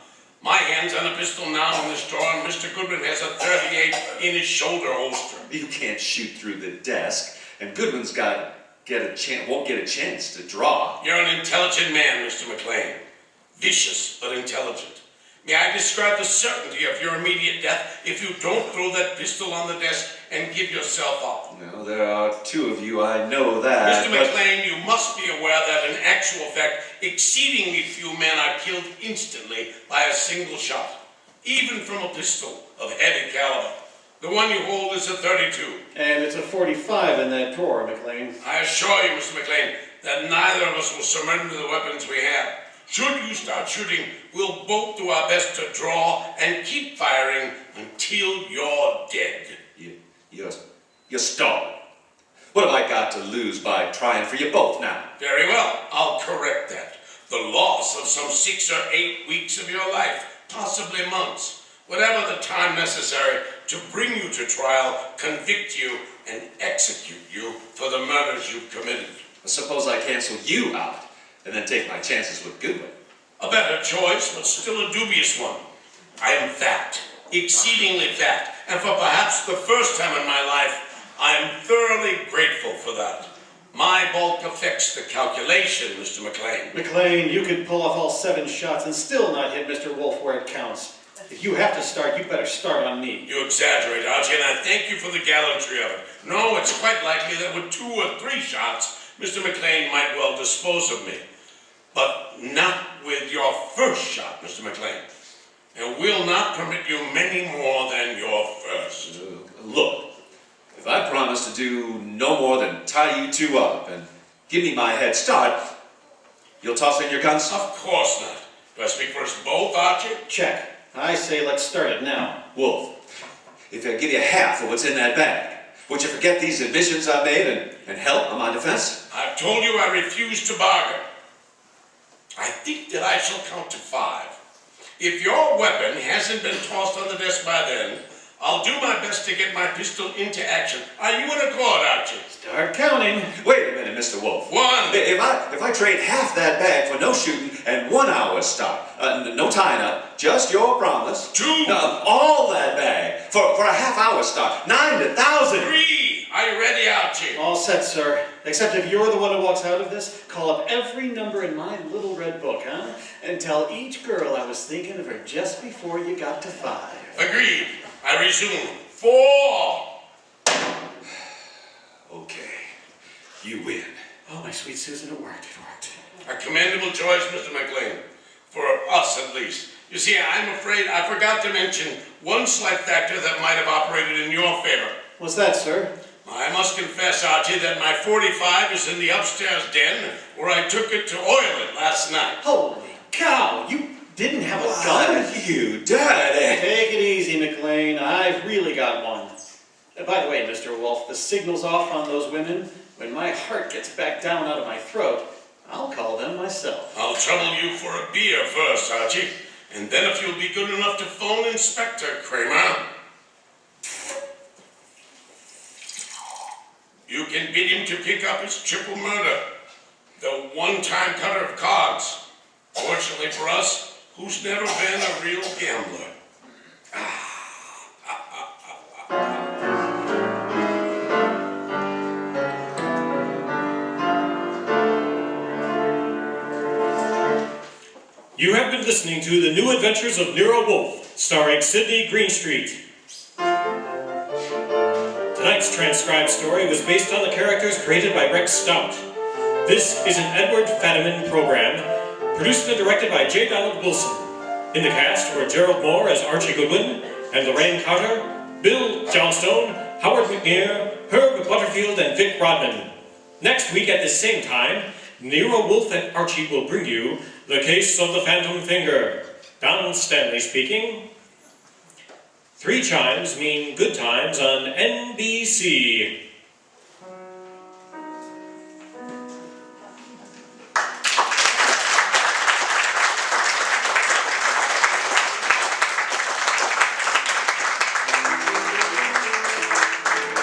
My hand's on a pistol now in this drawer, and Mr. Goodwin has a .38 in his shoulder holster. You can't shoot through the desk, and Goodwin's won't get a chance to draw. You're an intelligent man, Mr. McLean. Vicious, but intelligent. May I describe the certainty of your immediate death if you don't throw that pistol on the desk and give yourself up? Well, there are 2 of you, I know that. Mr. McLean, you must be aware that in actual fact, exceedingly few men are killed instantly by a single shot. even from a pistol of heavy caliber. The one you hold is a .32. And it's a .45 in that drawer, McLean. I assure you, Mr. McLean, that neither of us will surrender the weapons we have. Should you start shooting, we'll both do our best to draw and keep firing until you're dead. You're stalled. What have I got to lose by trying for you both now? Very well, I'll correct that. The loss of some 6 or 8 weeks of your life, possibly months. Whatever the time necessary to bring you to trial, convict you, and execute you for the murders you've committed. Suppose I cancel you out and then take my chances with Goodwin. A better choice, but still a dubious one. I am fat, exceedingly fat, and for perhaps the first time in my life, I am thoroughly grateful for that. My bulk affects the calculation, Mr. McLean. McLean, you could pull off all 7 shots and still not hit Mr. Wolfe where it counts. If you have to start, you better start on me. You exaggerate, Archie, and I thank you for the gallantry of it. No, it's quite likely that with 2 or 3 shots, Mr. McLean might well dispose of me. But not with your first shot, Mr. McLean. And we'll not permit you many more than your first. Look, if I promise to do no more than tie you two up and give me my head start, you'll toss in your guns? Of course not. Do I speak for us both, Archie? Check. I say let's start it now. Wolf, if I give you half of what's in that bag, would you forget these admissions I made and help on my defense? I've told you I refuse to bargain. I think that I shall count to 5. If your weapon hasn't been tossed on the desk by then, I'll do my best to get my pistol into action. Are you in accord, Archie? Start counting. Wait a minute, Mr. Wolf. 1. If I trade half that bag for no shooting and 1 hour's start, no tying up, just your promise. 2. All that bag for a half hour start, 9 to 1,000. 3. Are you ready, Archie? All set, sir. Except if you're the one who walks out of this, call up every number in my little red book, huh? And tell each girl I was thinking of her just before you got to 5. Agreed. I resume. 4. Okay, you win. Oh, my sweet Susan, it worked. It worked. A commendable choice, Mr. McLean. For us, at least. You see, I'm afraid I forgot to mention one slight factor that might have operated in your favor. What's that, sir? I must confess, Archie, that my .45 is in the upstairs den where I took it to oil it last night. Holy cow! You didn't have a gun? You dirty. Take it easy, McLean. I've really got one. By the way, Mr. Wolfe, the signal's off on those women. When my heart gets back down out of my throat, I'll call them myself. I'll trouble you for a beer first, Archie. And then if you'll be good enough to phone Inspector Kramer, you can bid him to pick up his triple murder. The one-time cutter of cards. Fortunately for us, who's never been a real gambler. You have been listening to The New Adventures of Nero Wolfe, starring Sidney Greenstreet. Tonight's transcribed story was based on the characters created by Rex Stout. This is an Edward Fadiman program, produced and directed by J. Donald Wilson. In the cast were Gerald Moore as Archie Goodwin and Lorraine Carter, Bill Johnstone, Howard McNear, Herb Butterfield, and Vic Rodman. Next week at the same time, Nero Wolfe and Archie will bring you The Case of the Phantom Finger. Don Stanley speaking. 3 chimes mean good times on NBC.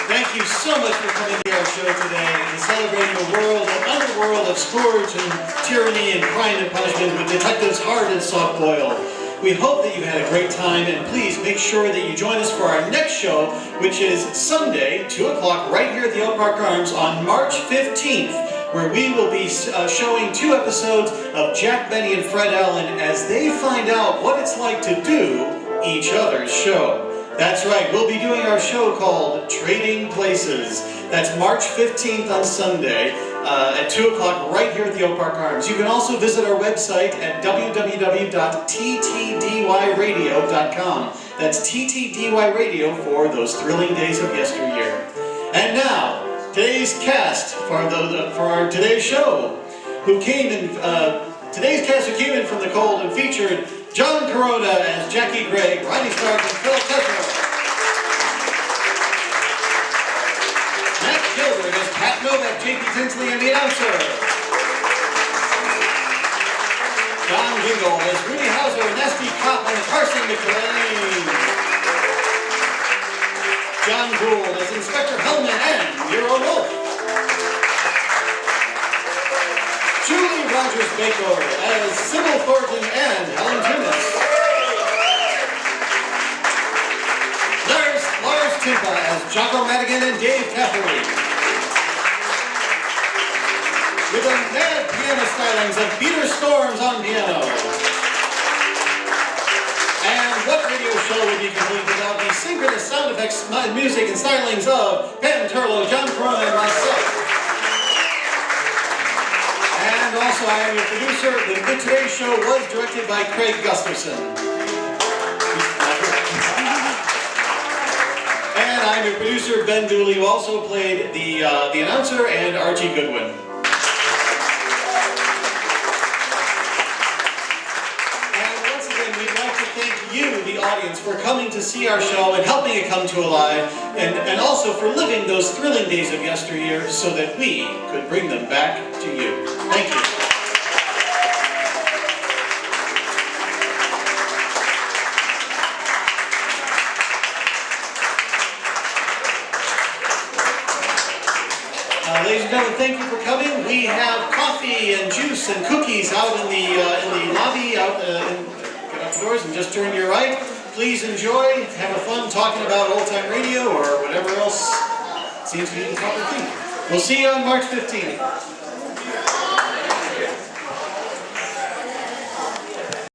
Thank you so much for coming to our show today and celebrating a world, an underworld of scourge and tyranny and crime and punishment with detectives hard and soft boiled. We hope that you had a great time, and please make sure that you join us for our next show, which is Sunday, 2 o'clock, right here at the Oak Park Arms on March 15th, where we will be showing 2 episodes of Jack Benny and Fred Allen as they find out what it's like to do each other's show. That's right, we'll be doing our show called Trading Places. That's March 15th on Sunday. at 2 o'clock right here at the Oak Park Arms. You can also visit our website at www.ttdyradio.com. That's TTDY Radio for those thrilling days of yesteryear. And now, today's cast for our today's show, today's cast who came in from the cold and featured John Corona as Jackie Gregg, Ronnie Stark, and Phil Tesler. Matt Gilbert as Pat Novak, J.P. Tinsley, and the announcer. John Wingle as Rudy Hauser, Nasty Cop, and Carson McLean. John Gould as Inspector Hellman and Nero Wolfe. Julie Rogers-Bacor as Sybil Thornton and Helen Tunis. Lars Timpa as Jocko Madigan and Dave Caffery. With the mad piano stylings of Peter Storms on piano. And what radio show would be complete without the synchronous sound effects, music, and stylings of Pam Turlo, John Corona, and myself? And also, I am your producer. Today's show was directed by Craig Gustafson. And I'm your producer, Ben Dooley, who also played the announcer, and Archie Goodwin. You, the audience, for coming to see our show and helping it come to alive, and also for living those thrilling days of yesteryear so that we could bring them back to you. Thank you. Ladies and gentlemen, thank you for coming. We have coffee and juice and cookies out in the lobby, outdoors, and just turn to your right. Please enjoy, have a fun talking about old-time radio or whatever else seems to be the proper thing. We'll see you on March 15th.